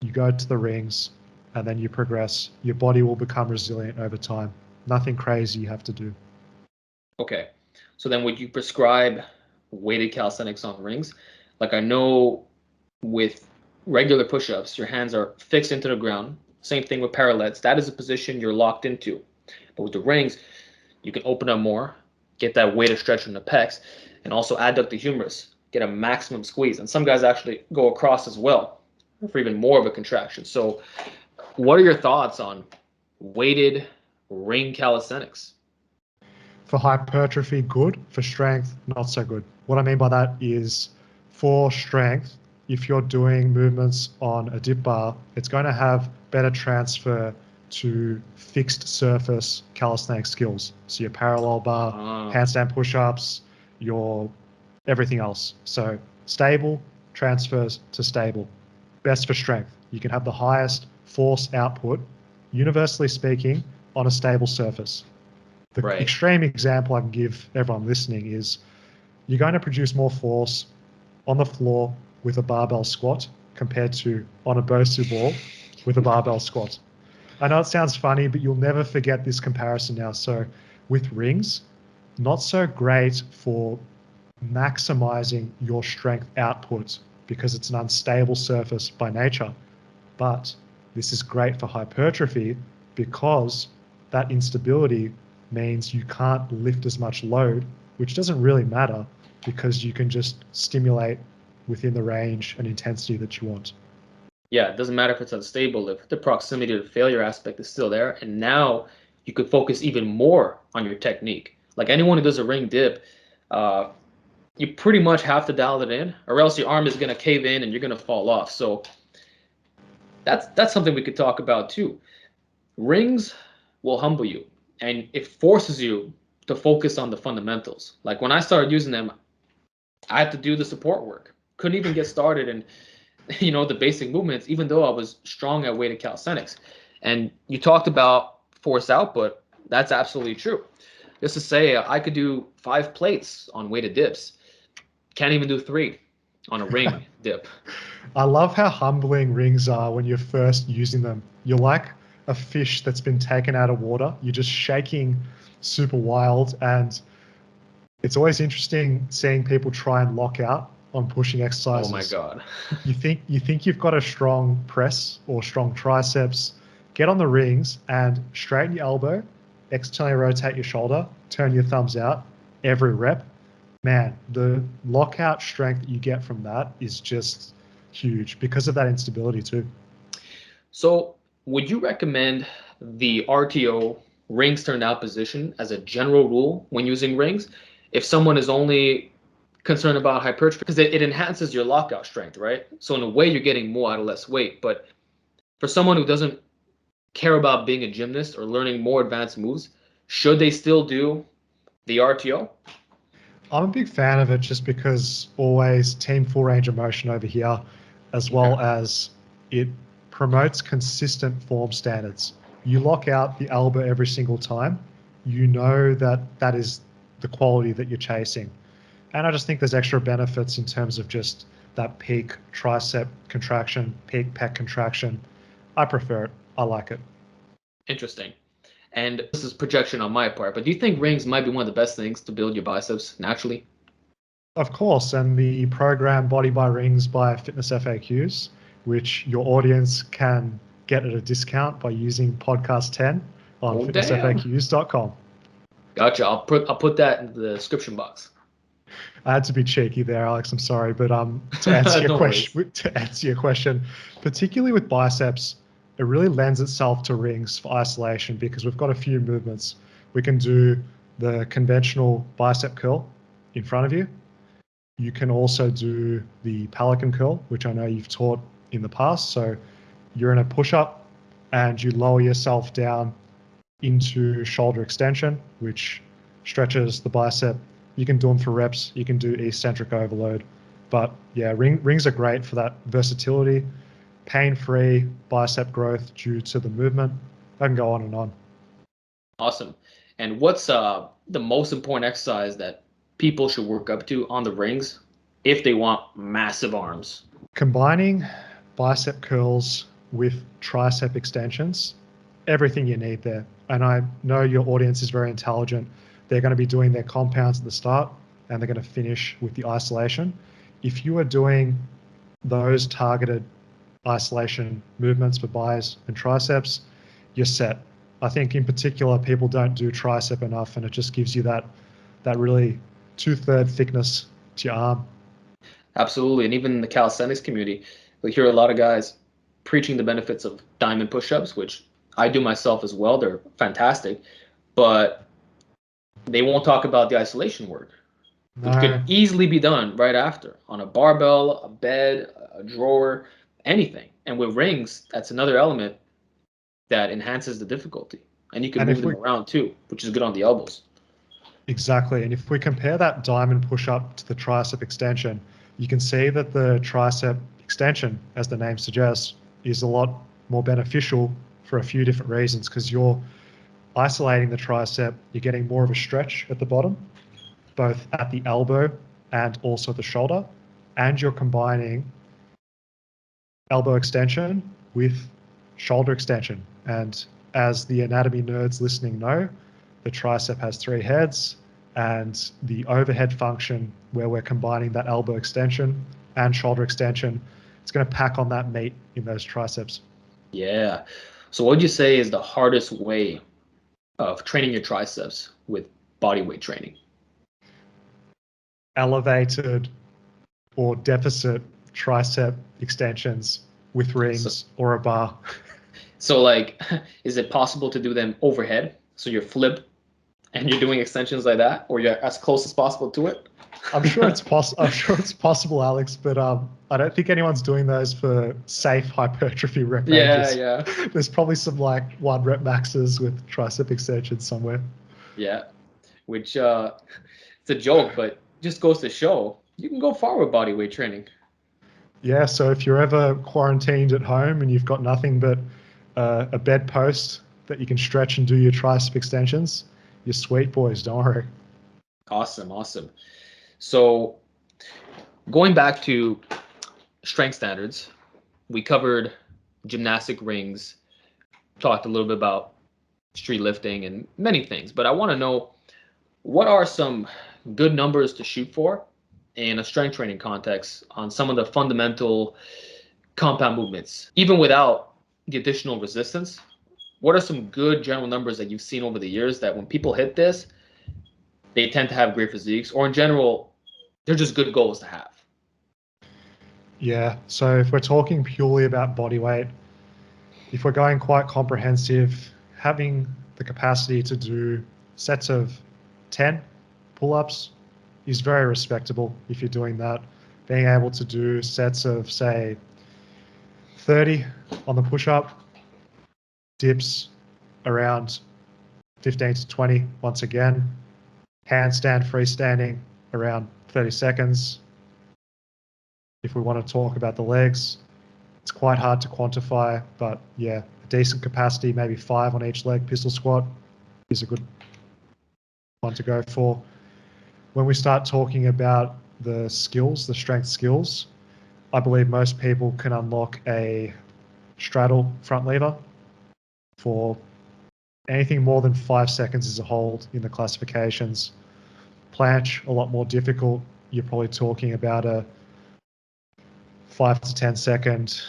you go to the rings and then you progress. Your body will become resilient over time. Nothing crazy you have to do. Okay. So then would you prescribe weighted calisthenics on rings? Like I know with regular push-ups, your hands are fixed into the ground. Same thing with parallettes. That is a position you're locked into. But with the rings, you can open up more. get that weighted stretch in the pecs, and also adduct the humerus, get a maximum squeeze. And some guys actually go across as well for even more of a contraction. So what are your thoughts on weighted ring calisthenics? For hypertrophy, good. For strength, not so good. What I mean by that is for strength, if you're doing movements on a dip bar, it's going to have better transfer to fixed surface calisthenics skills. So your parallel bar, handstand push-ups, your everything else. So stable transfers to stable. Best for strength. You can have the highest force output, universally speaking, on a stable surface. The extreme example I can give everyone listening is you're going to produce more force on the floor with a barbell squat compared to on a BOSU ball with a barbell squat. I know it sounds funny, but you'll never forget this comparison now. So with rings, not so great for maximizing your strength output because it's an unstable surface by nature. But this is great for hypertrophy because that instability means you can't lift as much load, which doesn't really matter because you can just stimulate within the range and intensity that you want. Yeah, it doesn't matter if it's unstable, if the proximity to the failure aspect is still there. And now you could focus even more on your technique. Like anyone who does a ring dip, you pretty much have to dial it in, or else your arm is going to cave in and you're going to fall off. So that's something we could talk about too. Rings will humble you, and it forces you to focus on the fundamentals. Like when I started using them, I had to do the support work. Couldn't even get started in, the basic movements, even though I was strong at weighted calisthenics. And you talked about force output. That's absolutely true. Just to say, I could do 5 plates on weighted dips. Can't even do 3 on a ring dip. I love how humbling rings are when you're first using them. You're like a fish that's been taken out of water. You're just shaking super wild, and it's always interesting seeing people try and lock out on pushing exercises. Oh my God. you think you've got a strong press or strong triceps, get on the rings and straighten your elbow, externally rotate your shoulder, turn your thumbs out every rep. Man, the lockout strength that you get from that is just huge because of that instability too. So would you recommend the RTO rings turned out position as a general rule when using rings? If someone is only concerned about hypertrophy, because it enhances your lockout strength, right? So in a way, you're getting more out of less weight. But for someone who doesn't care about being a gymnast or learning more advanced moves, should they still do the RTO? I'm a big fan of it just because always team full range of motion over here, as well as it promotes consistent form standards. You lock out the elbow every single time, you know that is the quality that you're chasing. And I just think there's extra benefits in terms of just that peak tricep contraction, peak pec contraction. I prefer it. I like it. Interesting. And this is projection on my part, but do you think rings might be one of the best things to build your biceps naturally? Of course, and the program Body by Rings by FitnessFAQs, which your audience can get at a discount by using podcast 10 on fitnessfaqs.com. Gotcha. I'll put that in the description box. I had to be cheeky there, Alex. I'm sorry, but to answer your question, particularly with biceps, it really lends itself to rings for isolation because we've got a few movements. We can do the conventional bicep curl in front of you. You can also do the pelican curl, which I know you've taught in the past. So you're in a push-up and you lower yourself down into shoulder extension, which stretches the bicep. You can do them for reps. You can do eccentric overload. But yeah, rings are great for that versatility, pain-free bicep growth due to the movement. I can go on and on. Awesome. And what's the most important exercise that people should work up to on the rings if they want massive arms? Combining bicep curls with tricep extensions, everything you need there. And I know your audience is very intelligent. They're going to be doing their compounds at the start and they're going to finish with the isolation. If you are doing those targeted isolation movements for biceps and triceps, you're set. I think in particular, people don't do tricep enough, and it just gives you that that really 2/3 thickness to your arm. Absolutely. And even in the calisthenics community, we hear a lot of guys preaching the benefits of diamond push-ups, which I do myself as well. They're fantastic, but they won't talk about the isolation work, which No. could easily be done right after on a barbell, a bed, a drawer, anything. And with rings, that's another element that enhances the difficulty. And you can And move if them we around too, which is good on the elbows. Exactly. And if we compare that diamond push-up to the tricep extension, you can see that the tricep extension, as the name suggests, is a lot more beneficial for a few different reasons, because you're isolating the tricep, you're getting more of a stretch at the bottom, both at the elbow and also the shoulder, and you're combining elbow extension with shoulder extension. And as the anatomy nerds listening know, the tricep has 3 heads, and the overhead function where we're combining that elbow extension and shoulder extension, it's going to pack on that meat in those triceps. Yeah. So what would you say is the hardest way of training your triceps with body weight training? Elevated or deficit tricep extensions with So, rings or a bar. so like, is it possible to do them overhead? So you're flip and you're doing extensions like that, or you're as close as possible to it? I'm sure it's possible, Alex, but I don't think anyone's doing those for safe hypertrophy rep Yeah, ranges. yeah, There's probably some like 1 rep maxes with tricep extensions somewhere. yeah. Which it's a joke, but just goes to show you can go far with body weight training. Yeah, so if you're ever quarantined at home and you've got nothing but a bedpost that you can stretch and do your tricep extensions, you're sweet, boys, don't worry. Awesome, awesome. So going back to strength standards, we covered gymnastic rings, talked a little bit about street lifting and many things, but I want to know what are some good numbers to shoot for in a strength training context on some of the fundamental compound movements, even without the additional resistance. What are some good general numbers that you've seen over the years that when people hit this, they tend to have great physiques, or in general, they're just good goals to have? Yeah, so if we're talking purely about body weight, if we're going quite comprehensive, having the capacity to do sets of 10 pull-ups is very respectable if you're doing that. Being able to do sets of, say, 30 on the push-up, dips around 15 to 20 once again, handstand freestanding around 30 seconds. If we want to talk about the legs, it's quite hard to quantify, but yeah, a decent capacity, maybe 5 on each leg pistol squat is a good one to go for. When we start talking about the skills, the strength skills, I believe most people can unlock a straddle front lever for anything more than 5 seconds is a hold in the classifications. Planche, a lot more difficult. You're probably talking about a 5 to 10 second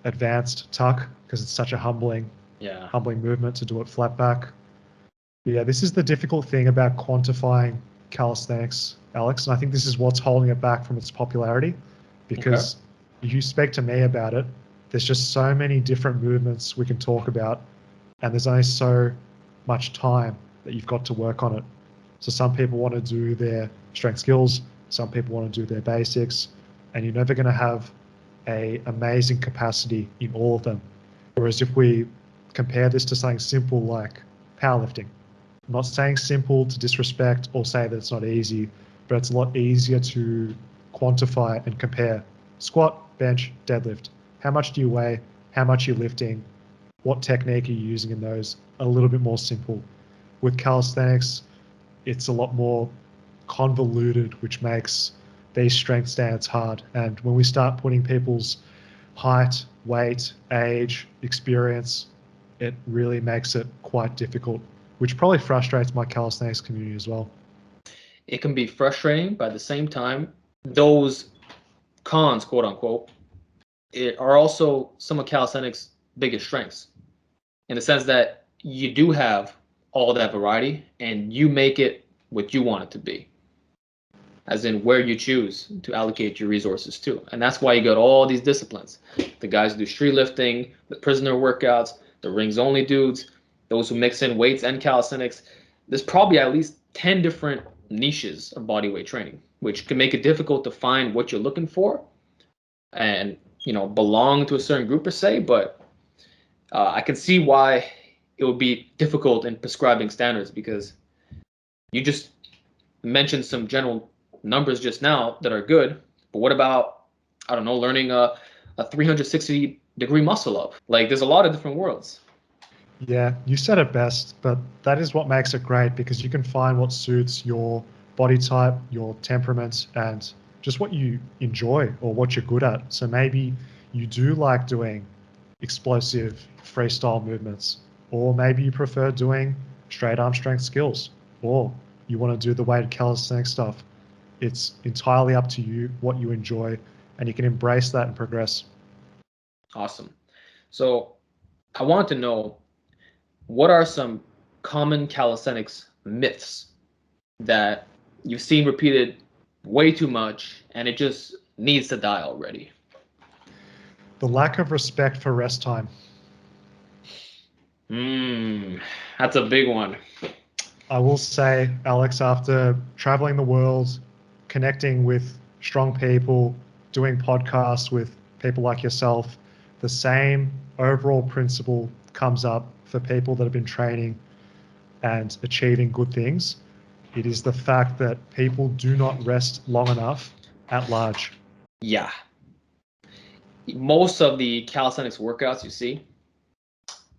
advanced tuck because it's such a humbling Yeah. movement to do it flat back. But yeah, this is the difficult thing about quantifying calisthenics, Alex, and I think this is what's holding it back from its popularity, Okay. because if you speak to me about it, there's just so many different movements we can talk about, and there's only so much time that you've got to work on it. So some people want to do their strength skills, some people want to do their basics, and you're never going to have a amazing capacity in all of them. Whereas if we compare this to something simple like powerlifting, I'm not saying simple to disrespect or say that it's not easy, but it's a lot easier to quantify and compare. Squat, bench, deadlift. How much do you weigh? How much are you lifting? What technique are you using in those? A little bit more simple. With calisthenics, it's a lot more convoluted, which makes these strength standards hard. And when we start putting people's height, weight, age, experience, it really makes it quite difficult, which probably frustrates my calisthenics community as well. It can be frustrating, but at the same time, those cons, quote unquote, are also some of calisthenics' biggest strengths in the sense that you do have all that variety and you make it what you want it to be, as in where you choose to allocate your resources to. And that's why you got all these disciplines. The guys who do streetlifting, the prisoner workouts, the rings only dudes, those who mix in weights and calisthenics. There's probably at least 10 different niches of bodyweight training, which can make it difficult to find what you're looking for and, belong to a certain group per se. But I can see why it would be difficult in prescribing standards, because you just mentioned some general numbers just now that are good, but what about, I don't know, learning a 360-degree muscle up? Like, there's a lot of different worlds. Yeah, you said it best, but that is what makes it great, because you can find what suits your body type, your temperament, and just what you enjoy or what you're good at. So maybe you do like doing explosive freestyle movements, or maybe you prefer doing straight arm strength skills, or you want to do the weighted calisthenics stuff. It's entirely up to you what you enjoy, and you can embrace that and progress. Awesome. So I want to know, what are some common calisthenics myths that you've seen repeated way too much and it just needs to die already? The lack of respect for rest time. That's a big one. I will say, Alex, after traveling the world, connecting with strong people, doing podcasts with people like yourself, the same overall principle comes up for people that have been training and achieving good things. It is the fact that people do not rest long enough at large. Yeah. Most of the calisthenics workouts you see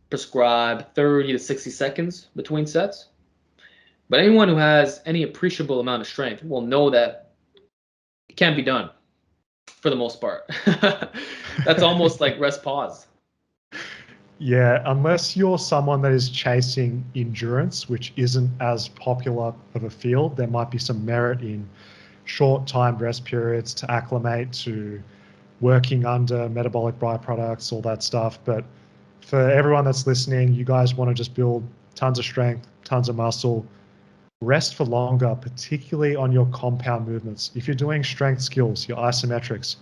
prescribe 30 to 60 seconds between sets. But anyone who has any appreciable amount of strength will know that it can't be done for the most part. That's almost like rest pause. Yeah, unless you're someone that is chasing endurance, which isn't as popular of a field, there might be some merit in short time rest periods to acclimate to working under metabolic byproducts, all that stuff. But for everyone that's listening, you guys want to just build tons of strength, tons of muscle, rest for longer, particularly on your compound movements. If you're doing strength skills, your isometrics,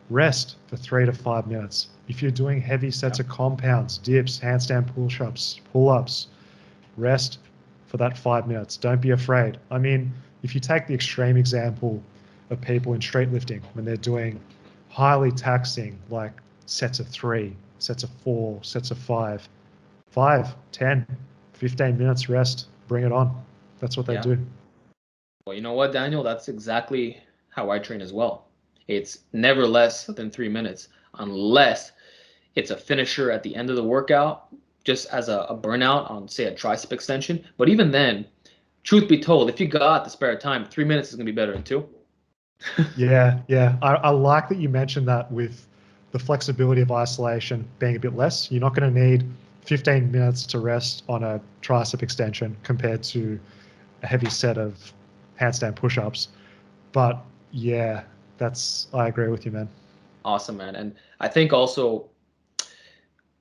rest for 3 to 5 minutes. If you're doing heavy sets of compounds, dips, handstand push-ups, pull-ups, rest for that 5 minutes. Don't be afraid. I mean, if you take the extreme example of people in streetlifting, when they're doing highly taxing, like sets of 3, sets of 4, sets of 5, 5, 10, 15 minutes rest, bring it on. That's what they do. Well, you know what, Daniel? That's exactly how I train as well. It's never less than 3 minutes, unless it's a finisher at the end of the workout, just as a burnout on, say, a tricep extension. But even then, truth be told, if you got the spare time, 3 minutes is going to be better than 2. Yeah. I like that you mentioned that, with the flexibility of isolation being a bit less. You're not going to need 15 minutes to rest on a tricep extension compared to a heavy set of handstand push-ups. But yeah, I agree with you, man. Awesome, man. And I think also,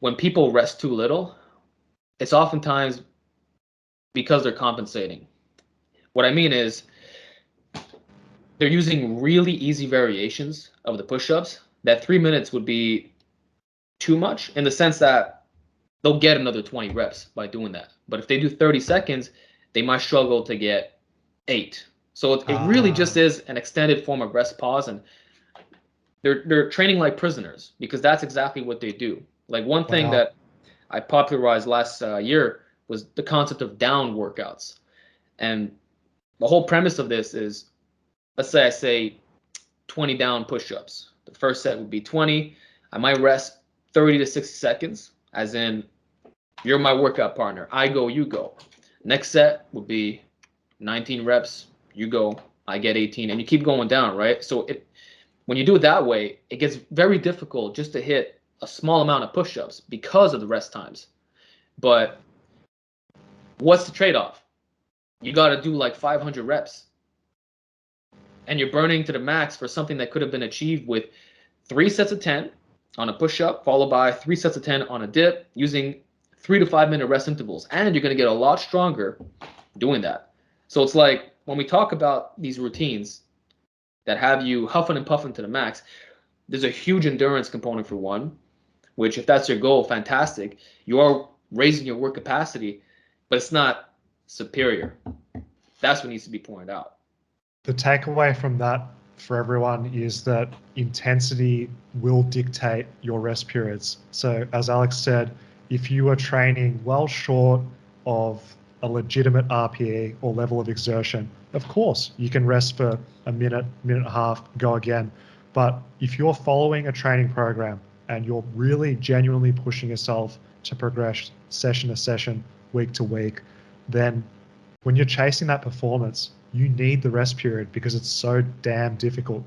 when people rest too little, it's oftentimes because they're compensating. What I mean is, they're using really easy variations of the push-ups. That 3 minutes would be too much, in the sense that they'll get another 20 reps by doing that. But if they do 30 seconds, they might struggle to get 8. So it really just is an extended form of rest pause, and they're training like prisoners, because that's exactly what they do. Like, one thing that I popularized last year was the concept of down workouts. And the whole premise of this is, let's say I say 20 down push-ups. The first set would be 20. I might rest 30 to 60 seconds, as in, you're my workout partner. I go, you go. Next set would be 19 reps. You go, I get 18, and you keep going down, right? So when you do it that way, it gets very difficult just to hit a small amount of push-ups because of the rest times. But what's the trade-off? You got to do like 500 reps, and you're burning to the max for something that could have been achieved with 3 sets of 10 on a push-up, followed by 3 sets of 10 on a dip, using 3 to 5 minute rest intervals. And you're going to get a lot stronger doing that. So it's like when we talk about these routines that have you huffing and puffing to the max, there's a huge endurance component for one, which if that's your goal, fantastic. You are raising your work capacity, but it's not superior. That's what needs to be pointed out. The takeaway from that for everyone is that intensity will dictate your rest periods. So as Alex said, if you are training well short of a legitimate RPE or level of exertion, of course you can rest for a minute, minute and a half, go again. But if you're following a training program and you're really genuinely pushing yourself to progress session to session, week to week, then when you're chasing that performance, you need the rest period because it's so damn difficult.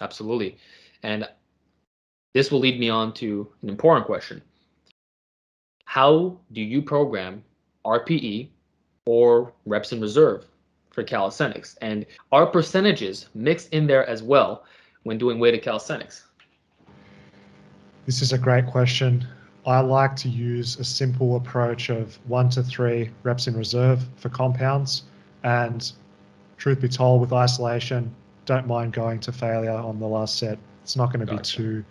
Absolutely. And this will lead me on to an important question. How do you program RPE or reps in reserve for calisthenics? And are percentages mixed in there as well when doing weighted calisthenics? This is a great question. I like to use a simple approach of 1 to 3 reps in reserve for compounds. And truth be told, with isolation, don't mind going to failure on the last set. It's not going to be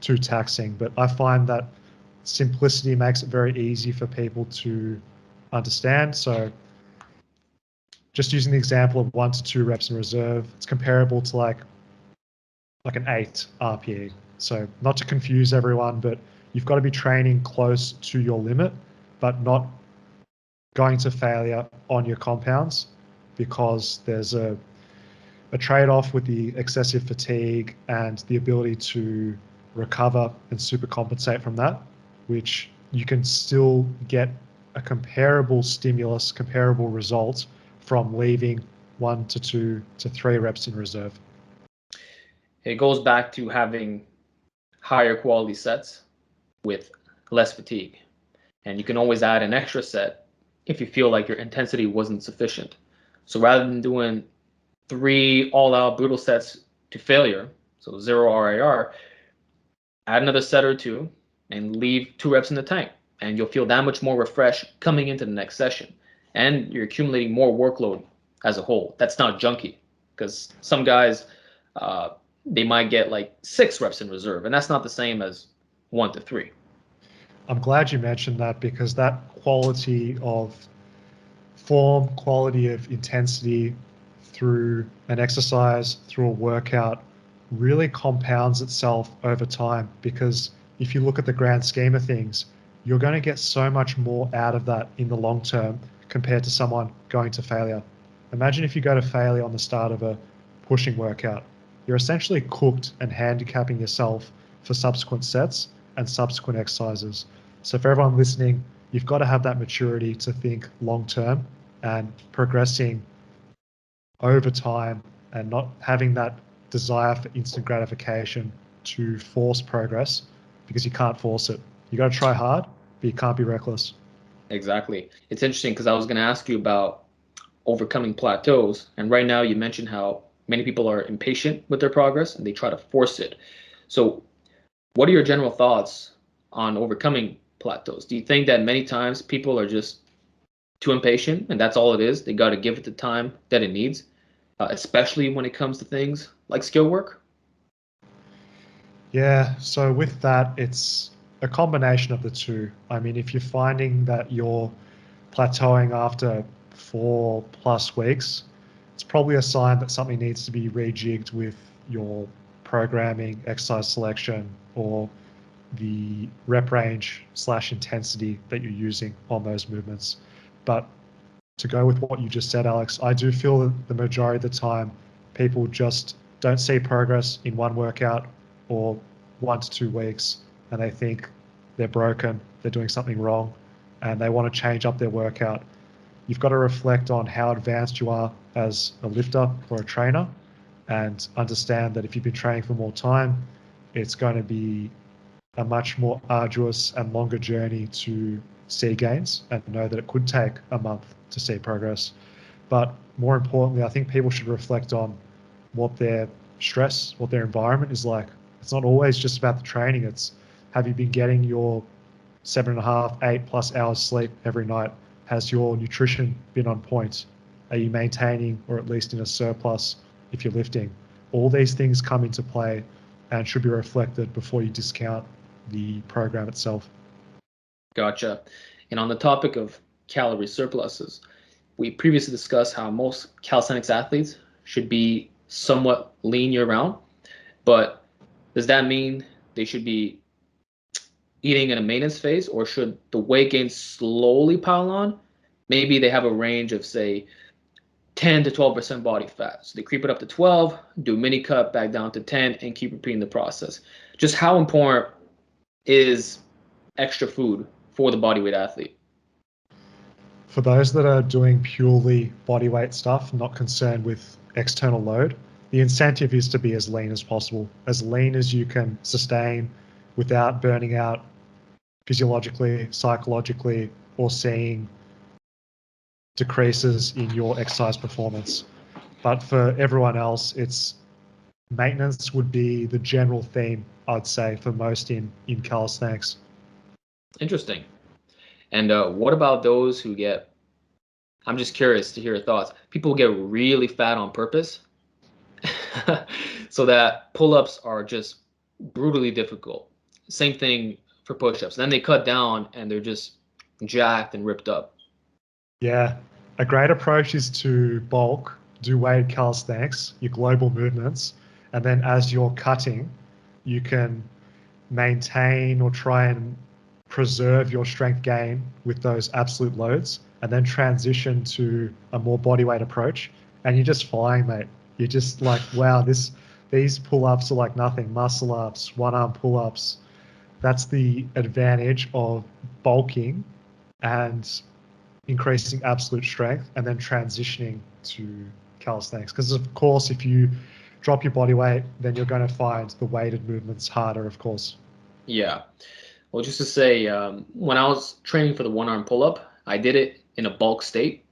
too taxing. But I find that simplicity makes it very easy for people to understand. So just using the example of 1 to 2 reps in reserve, it's comparable to like an 8 RPE. So not to confuse everyone, but you've got to be training close to your limit, but not going to failure on your compounds, because there's a trade-off with the excessive fatigue and the ability to recover and supercompensate from that, which you can still get a comparable stimulus, comparable result from leaving 1 to 2 to 3 reps in reserve. It goes back to having higher quality sets with less fatigue. And you can always add an extra set if you feel like your intensity wasn't sufficient. So rather than doing 3 all-out brutal sets to failure, so 0 RIR, add another set or 2 and leave 2 reps in the tank. And you'll feel that much more refreshed coming into the next session. And you're accumulating more workload as a whole. That's not junky, because some guys, they might get like 6 reps in reserve, and that's not the same as 1 to 3. I'm glad you mentioned that, because that quality of form, quality of intensity through an exercise, through a workout, really compounds itself over time. Because if you look at the grand scheme of things, you're going to get so much more out of that in the long term compared to someone going to failure. Imagine if you go to failure on the start of a pushing workout. You're essentially cooked and handicapping yourself for subsequent sets and subsequent exercises. So for everyone listening, you've got to have that maturity to think long term and progressing over time, and not having that desire for instant gratification to force progress, because you can't force it. You got to try hard, but you can't be reckless. Exactly. It's interesting because I was going to ask you about overcoming plateaus. And right now you mentioned how many people are impatient with their progress and they try to force it. So what are your general thoughts on overcoming plateaus? Do you think that many times people are just too impatient and that's all it is? They got to give it the time that it needs, especially when it comes to things like skill work? Yeah, so with that, it's a combination of the two. I mean, if you're finding that you're plateauing after 4+ weeks, it's probably a sign that something needs to be rejigged with your programming, exercise selection, or the rep range / intensity that you're using on those movements. But to go with what you just said, Alex, I do feel that the majority of the time people just don't see progress in one workout or 1 to 2 weeks, and they think they're broken, they're doing something wrong, and they want to change up their workout. You've got to reflect on how advanced you are as a lifter or a trainer, and understand that if you've been training for more time, it's going to be a much more arduous and longer journey to see gains, and know that it could take a month to see progress. But more importantly, I think people should reflect on what their stress, what their environment is like. It's not always just about the training. It's, have you been getting your 7.5, 8+ hours sleep every night? Has your nutrition been on point? Are you maintaining or at least in a surplus if you're lifting? All these things come into play and should be reflected before you discount the program itself. Gotcha. And on the topic of calorie surpluses, we previously discussed how most calisthenics athletes should be somewhat lean year round, but does that mean they should be eating in a maintenance phase, or should the weight gain slowly pile on? Maybe they have a range of, say, 10 to 12% body fat. So they creep it up to 12, do a mini cut back down to 10, and keep repeating the process. Just how important is extra food for the bodyweight athlete? For those that are doing purely bodyweight stuff, not concerned with external load, the incentive is to be as lean as you can sustain without burning out physiologically, psychologically, or seeing decreases in your exercise performance. But for everyone else, it's maintenance would be the general theme, I'd say, for most in calisthenics. Interesting. And what about those who get, I'm just curious to hear your thoughts. People get really fat on purpose so that pull-ups are just brutally difficult. Same thing for push-ups. Then they cut down and they're just jacked and ripped up. Yeah, a great approach is to bulk, do weighted calisthenics, your global movements, and then as you're cutting, you can maintain or try and preserve your strength gain with those absolute loads, and then transition to a more bodyweight approach, and you're just flying, mate. You're just like, wow, these pull-ups are like nothing. Muscle ups, one-arm pull-ups. That's the advantage of bulking and increasing absolute strength and then transitioning to calisthenics. Because of course, if you drop your body weight, then you're going to find the weighted movements harder, of course. Yeah. Well, just to say, when I was training for the one-arm pull-up, I did it in a bulk state.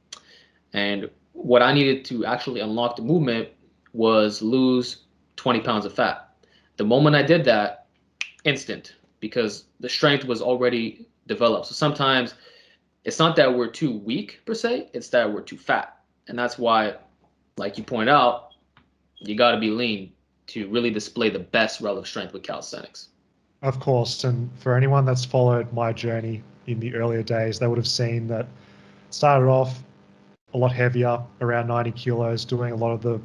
And what I needed to actually unlock the movement was lose 20 pounds of fat. The moment I did that, instant, because the strength was already developed. So sometimes it's not that we're too weak per se, it's that we're too fat. And that's why, like you point out, you got to be lean to really display the best relative strength with calisthenics. Of course, and for anyone that's followed my journey in the earlier days, they would have seen that started off a lot heavier, around 90 kilos, doing a lot of the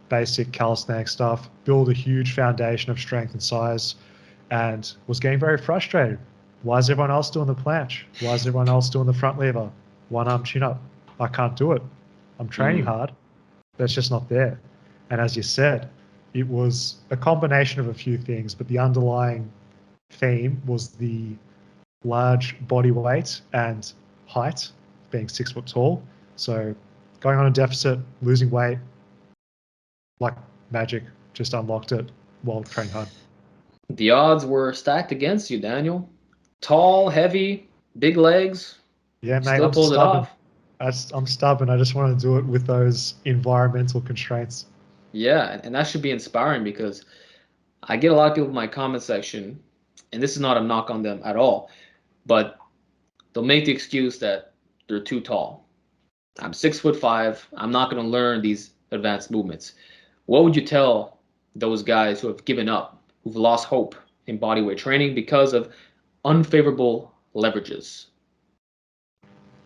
basic calisthenics stuff, build a huge foundation of strength and size, and was getting very frustrated. Why is everyone else doing the planche? Why is everyone else doing the front lever? One arm chin up. I can't do it. I'm training hard, but it's just not there. And as you said, it was a combination of a few things, but the underlying theme was the large body weight and height, being 6 foot tall. So going on a deficit, losing weight, like magic, just unlocked it while training hard. The odds were stacked against you, Daniel. Tall, heavy, big legs. Yeah, mate, Still I'm pulled it stubborn. off. I'm stubborn. I just want to do it with those environmental constraints. Yeah, and that should be inspiring because I get a lot of people in my comment section, and this is not a knock on them at all, but they'll make the excuse that they're too tall. I'm 6'5". I'm not going to learn these advanced movements. What would you tell those guys who have given up, who've lost hope in bodyweight training because of unfavorable leverages?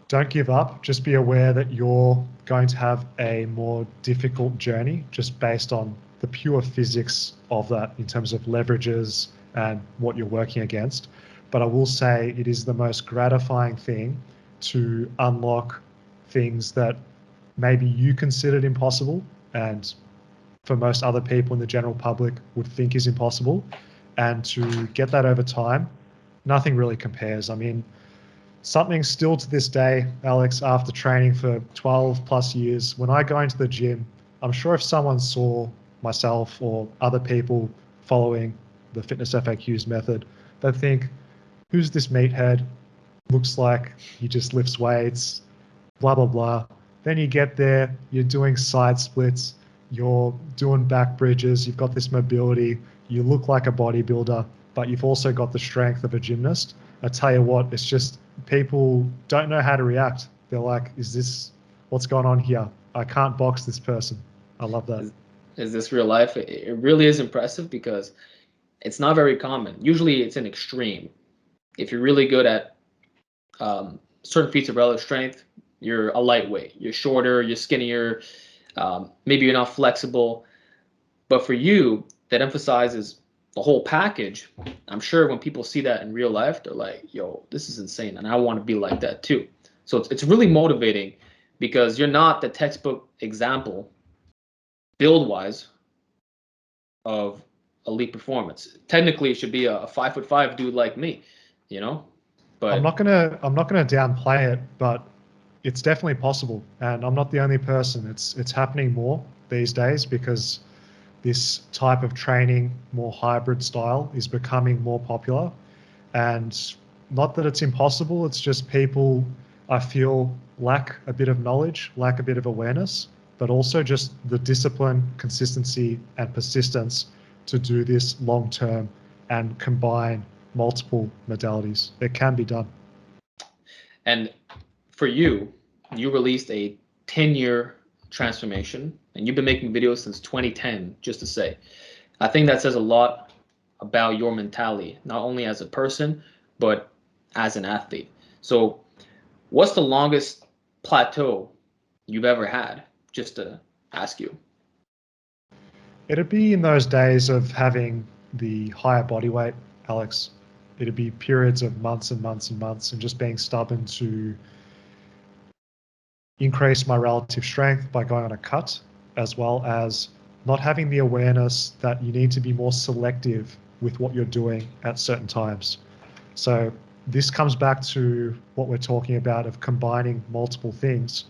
Don't give up. Just be aware that you're going to have a more difficult journey just based on the pure physics of that in terms of leverages and what you're working against. But I will say it is the most gratifying thing to unlock things that maybe you considered impossible and for most other people in the general public would think is impossible. And to get that over time, nothing really compares. I mean, something still to this day, Alex, after training for 12 plus years, when I go into the gym, I'm sure if someone saw myself or other people following the FitnessFAQs method, they'd think, who's this meathead? Looks like he just lifts weights, blah, blah, blah. Then you get there, you're doing side splits, you're doing back bridges, you've got this mobility, you look like a bodybuilder, but you've also got the strength of a gymnast. I tell you what, it's just people don't know how to react. They're like, is this what's going on here? I can't box this person. I love that. Is this real life? It really is impressive because it's not very common. Usually it's an extreme. If you're really good at certain feats of relative strength, you're a lightweight. You're shorter, you're skinnier, maybe you're not flexible. But for you, that emphasizes the whole package. I'm sure when people see that in real life, they're like, yo, this is insane. And I want to be like that too. So it's really motivating because you're not the textbook example, build wise, of elite performance. Technically, it should be a 5'5" dude like me, you know. I'm But not gonna downplay it, but it's definitely possible, and I'm not the only person. It's happening more these days because this type of training, more hybrid style, is becoming more popular. And not that it's impossible, it's just people, I feel, lack a bit of knowledge, lack a bit of awareness, but also just the discipline, consistency, and persistence to do this long term and combine multiple modalities. It can be done. and for you, you released a 10-year transformation, and you've been making videos since 2010. Just to say, I think that says a lot about your mentality, not only as a person, but as an athlete. So, what's the longest plateau you've ever had? Just to ask you. It'd be in those days of having the higher body weight, Alex. It'd be periods of months and months and months and just being stubborn to increase my relative strength by going on a cut, as well as not having the awareness that you need to be more selective with what you're doing at certain times. So this comes back to what we're talking about of combining multiple things.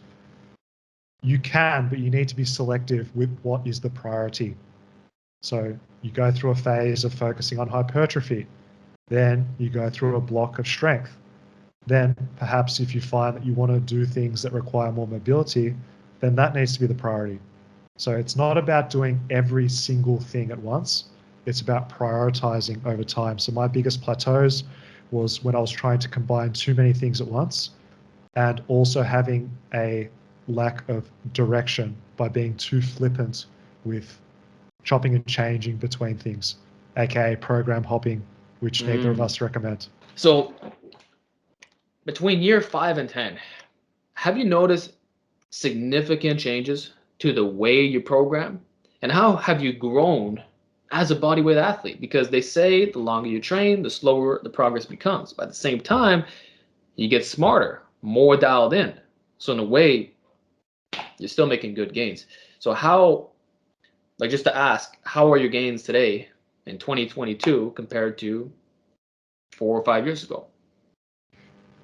You can, but you need to be selective with what is the priority. So you go through a phase of focusing on hypertrophy, then you go through a block of strength. Then perhaps if you find that you want to do things that require more mobility, then that needs to be the priority. So it's not about doing every single thing at once. It's about prioritizing over time. So my biggest plateaus was when I was trying to combine too many things at once and also having a lack of direction by being too flippant with chopping and changing between things, aka program hopping, which neither of us recommend. So, between year 5 and 10, have you noticed significant changes to the way you program? And how have you grown as a bodyweight athlete? Because they say the longer you train, the slower the progress becomes. But at the same time, you get smarter, more dialed in. So in a way, you're still making good gains. So how, like just to ask, how are your gains today in 2022 compared to 4 or 5 years ago?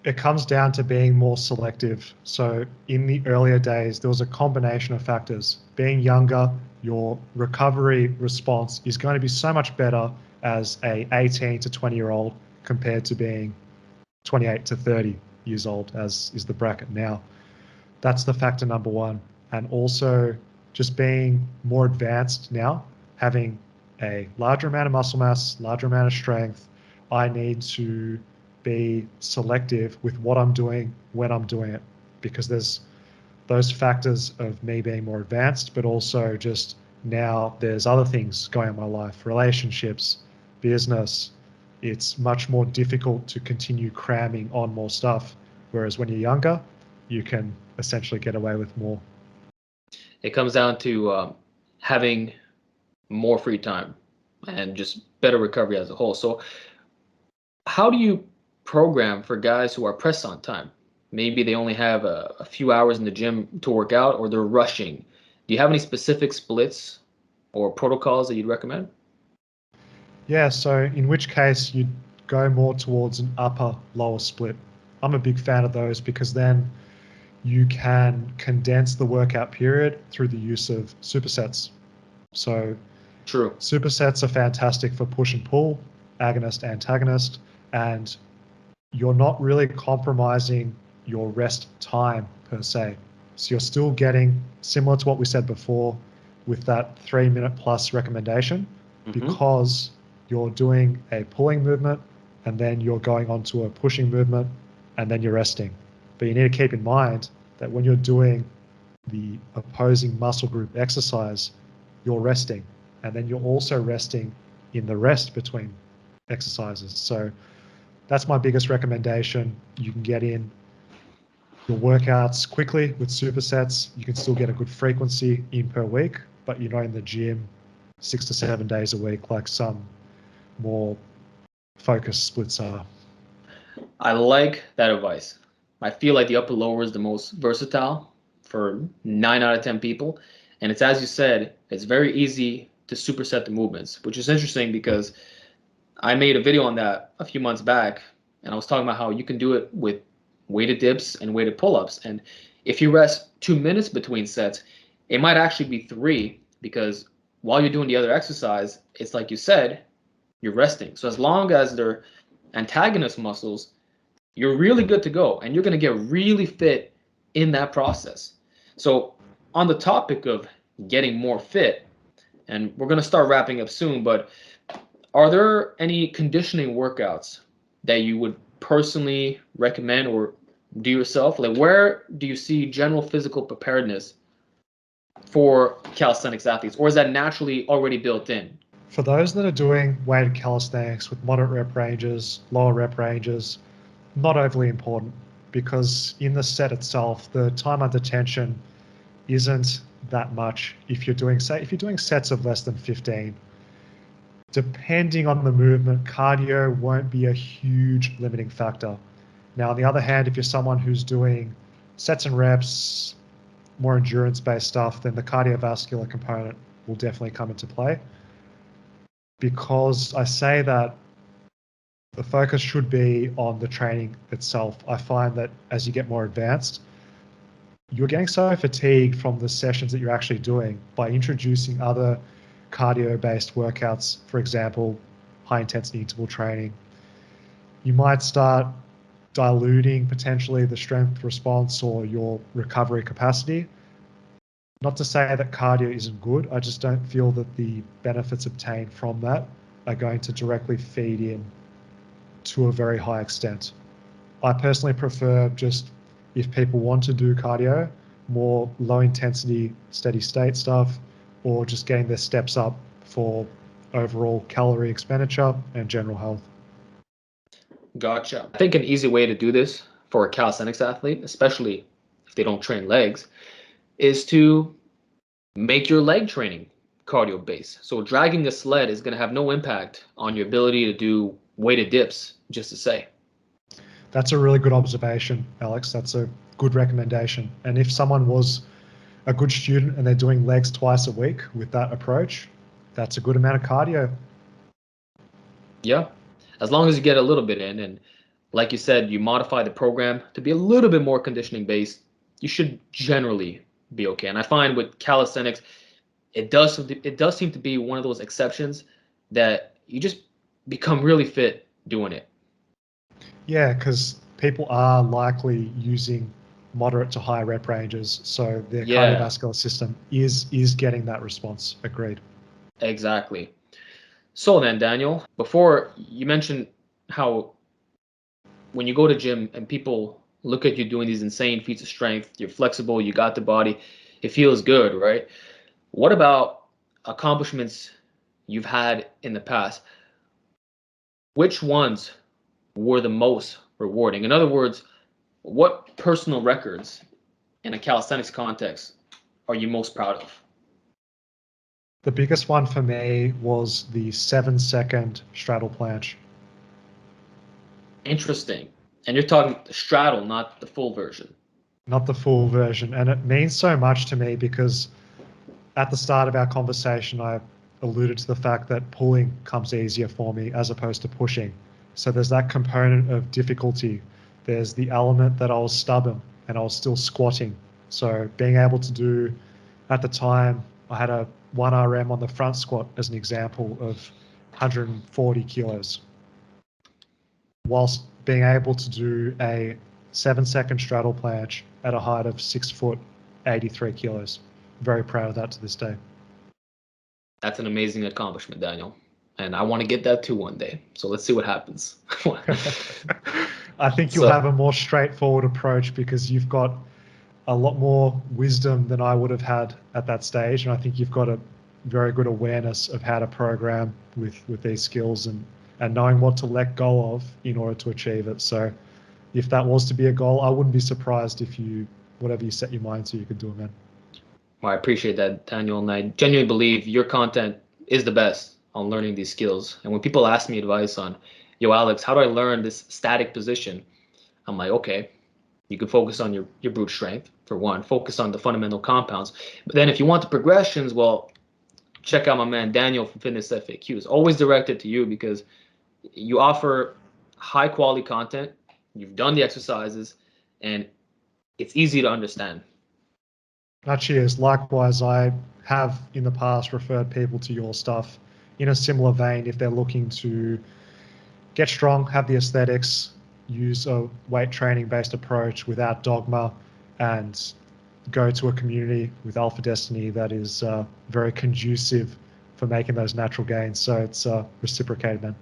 It comes down to being more selective. So in the earlier days, there was a combination of factors. Being younger, your recovery response is going to be so much better as a 18 to 20-year-old compared to being 28 to 30 years old, as is the bracket now. That's the factor number one. And also just being more advanced now, having a larger amount of muscle mass, larger amount of strength. I need to be selective with what I'm doing when I'm doing it, because there's those factors of me being more advanced, but also just now there's other things going on in my life, relationships, business. It's much more difficult to continue cramming on more stuff. Whereas when you're younger, you can essentially get away with more. It comes down to having more free time and just better recovery as a whole. So how do you program for guys who are pressed on time? Maybe they only have a few hours in the gym to work out, or they're rushing. Do you have any specific splits or protocols that you'd recommend? Yeah, so in which case you'd go more towards an upper lower split. I'm a big fan of those because then you can condense the workout period through the use of supersets. So True. supersets are fantastic for push and pull, agonist, antagonist, and you're not really compromising your rest time per se. So you're still getting, similar to what we said before, with that 3 minute plus recommendation, because you're doing a pulling movement and then you're going on to a pushing movement and then you're resting. But you need to keep in mind that when you're doing the opposing muscle group exercise, you're resting. And then you're also resting in the rest between exercises. So that's my biggest recommendation. You can get in your workouts quickly with supersets. You can still get a good frequency in per week, but you're not in the gym 6 to 7 days a week like some more focused splits are. I like that advice. I feel like the upper lower is the most versatile for 9 out of 10 people. And it's as you said, it's very easy to superset the movements, which is interesting because I made a video on that a few months back, and I was talking about how you can do it with weighted dips and weighted pull-ups. And if you rest 2 minutes between sets, it might actually be 3, because while you're doing the other exercise, it's like you said, you're resting. So as long as they're antagonist muscles, you're really good to go, and you're going to get really fit in that process. So on the topic of getting more fit, and we're going to start wrapping up soon, but are there any conditioning workouts that you would personally recommend or do yourself? Like, where do you see general physical preparedness for calisthenics athletes, or is that naturally already built in? For those that are doing weighted calisthenics with moderate rep ranges, lower rep ranges, not overly important, because in the set itself, the time under tension isn't that much. If you're doing sets of less than 15, depending on the movement, cardio won't be a huge limiting factor. Now, on the other hand, if you're someone who's doing sets and reps, more endurance-based stuff, then the cardiovascular component will definitely come into play. Because I say that the focus should be on the training itself. I find that as you get more advanced, you're getting so fatigued from the sessions that you're actually doing. By introducing other cardio-based workouts, for example, high-intensity interval training, you might start diluting potentially the strength response or your recovery capacity. Not to say that cardio isn't good, I just don't feel that the benefits obtained from that are going to directly feed in to a very high extent. I personally prefer, just if people want to do cardio, more low intensity, steady state stuff, or just getting their steps up for overall calorie expenditure and general health. Gotcha. I think an easy way to do this for a calisthenics athlete, especially if they don't train legs, is to make your leg training cardio based. So dragging a sled is going to have no impact on your ability to do weighted dips, just to say. That's a really good observation, Alex. That's a good recommendation. And if someone was a good student and they're doing legs twice a week with that approach, that's a good amount of cardio. Yeah, as long as you get a little bit in, and like you said, you modify the program to be a little bit more conditioning based, you should generally be okay. And I find with calisthenics, it does seem to be one of those exceptions that you just become really fit doing it. Yeah, because people are likely using moderate to high rep ranges, so their Yeah, cardiovascular system is getting that response. Agreed. exactly. So then, Daniel, before you mentioned how when you go to gym and people look at you doing these insane feats of strength, you're flexible, you got the body, it feels good, right? What about accomplishments you've had in the past? Which ones were the most rewarding? In other words, what personal records in a calisthenics context are you most proud of? The biggest one for me was the 7-second straddle planche. Interesting. And you're talking the straddle, not the full version. Not the full version. And it means so much to me because at the start of our conversation, I alluded to the fact that pulling comes easier for me as opposed to pushing. So there's that component of difficulty. There's the element that I was stubborn and I was still squatting. So being able to do, at the time, I had a 1RM on the front squat as an example of 140 kilos, whilst being able to do a 7-second straddle planche at a height of 6 foot, 83 kilos. Very proud of that to this day. That's an amazing accomplishment, Daniel. And I want to get that too one day. So let's see what happens. I think you'll have a more straightforward approach because you've got a lot more wisdom than I would have had at that stage. And I think you've got a very good awareness of how to program with these skills and knowing what to let go of in order to achieve it. So if that was to be a goal, I wouldn't be surprised if whatever you set your mind to, you could do it, man. Well, I appreciate that, Daniel, and I genuinely believe your content is the best on learning these skills. And when people ask me advice on, yo, Alex, how do I learn this static position? I'm like, okay, you can focus on your brute strength, for one, focus on the fundamental compounds. But then if you want the progressions, well, check out my man Daniel from FitnessFAQs. Always directed to you because you offer high quality content, you've done the exercises, and it's easy to understand. Cheers. Likewise, I have in the past referred people to your stuff in a similar vein if they're looking to get strong, have the aesthetics, use a weight training based approach without dogma, and go to a community with Alpha Destiny that is very conducive for making those natural gains. So it's reciprocated, man.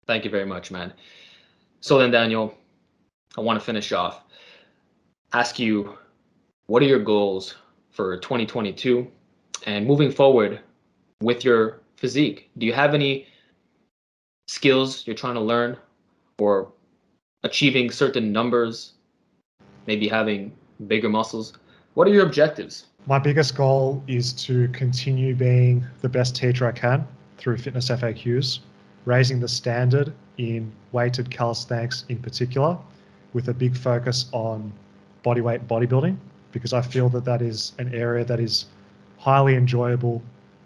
Thank you very much, man. So then, Daniel, I want to finish off. Ask you, what are your goals for 2022 and moving forward with your physique? Do you have any skills you're trying to learn or achieving certain numbers, maybe having bigger muscles? What are your objectives? My biggest goal is to continue being the best teacher I can through FitnessFAQs, raising the standard in weighted calisthenics in particular, with a big focus on bodyweight bodybuilding, because I feel that that is an area that is highly enjoyable.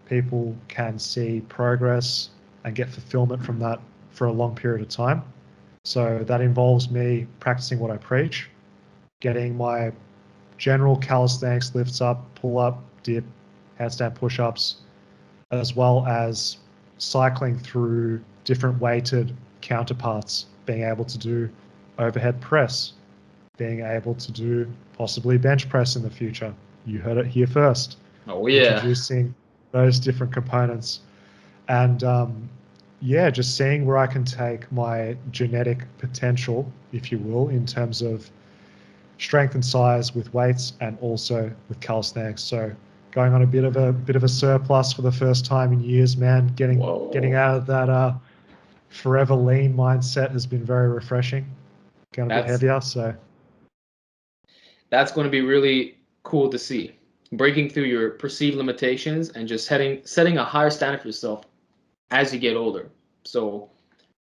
People can see progress and get fulfillment from that for a long period of time. So that involves me practicing what I preach, getting my general calisthenics lifts up, pull up, dip, handstand push-ups, as well as cycling through different weighted counterparts, being able to do overhead press, being able to do possibly bench press in the future. You heard it here first. Oh, yeah. Introducing those different components. And yeah, just seeing where I can take my genetic potential, if you will, in terms of strength and size with weights and also with calisthenics. So going on a bit of a surplus for the first time in years, man. Getting out of that forever lean mindset has been very refreshing. Getting a bit heavier, so that's going to be really cool to see. Breaking through your perceived limitations and just setting a higher standard for yourself as you get older. So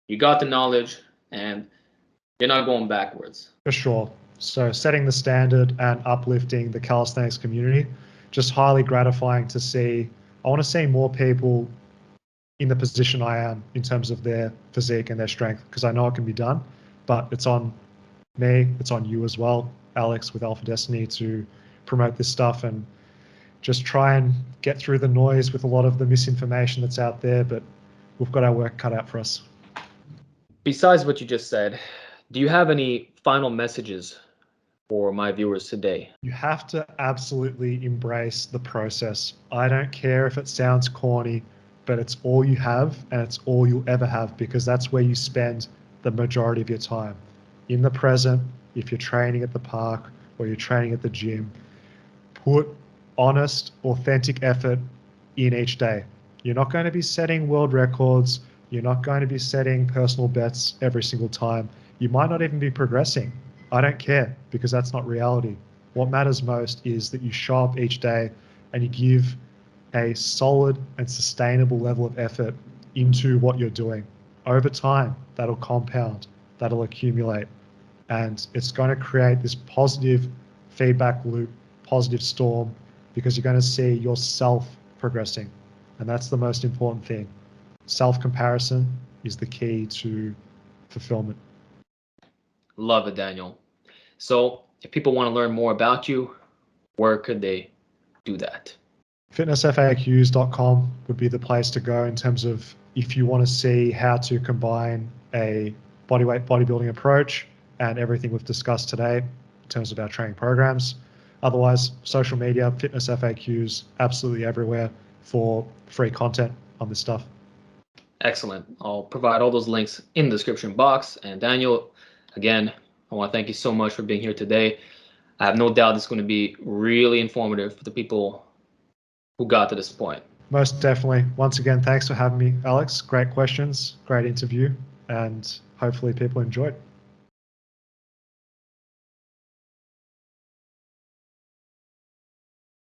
you got the knowledge and you're not going backwards. For sure. So setting the standard and uplifting the calisthenics community, just highly gratifying to see. I want to see more people in the position I am in terms of their physique and their strength, because I know it can be done, but it's on me, it's on you as well, Alex, with Alpha Destiny, to promote this stuff and just try and get through the noise with a lot of the misinformation that's out there, but we've got our work cut out for us. Besides what you just said, do you have any final messages for my viewers today? You have to absolutely embrace the process. I don't care if it sounds corny, but it's all you have and it's all you'll ever have, because that's where you spend the majority of your time. In the present, if you're training at the park or you're training at the gym, put honest, authentic effort in each day. You're not going to be setting world records. You're not going to be setting personal bests every single time. You might not even be progressing. I don't care, because that's not reality. What matters most is that you show up each day and you give a solid and sustainable level of effort into what you're doing. Over time, that'll compound, that'll accumulate, and it's going to create this positive feedback loop, positive storm, because you're going to see yourself progressing. And that's the most important thing. Self-comparison is the key to fulfillment. Love it, Daniel. So if people want to learn more about you, where could they do that? FitnessFAQs.com would be the place to go in terms of if you want to see how to combine a bodyweight bodybuilding approach and everything we've discussed today in terms of our training programs. Otherwise, social media, FitnessFAQs, absolutely everywhere for free content on this stuff. Excellent. I'll provide all those links in the description box. And Daniel, again, I want to thank you so much for being here today. I have no doubt it's going to be really informative for the people who got to this point. Most definitely. Once again, thanks for having me, Alex. Great questions, great interview, and hopefully people enjoyed.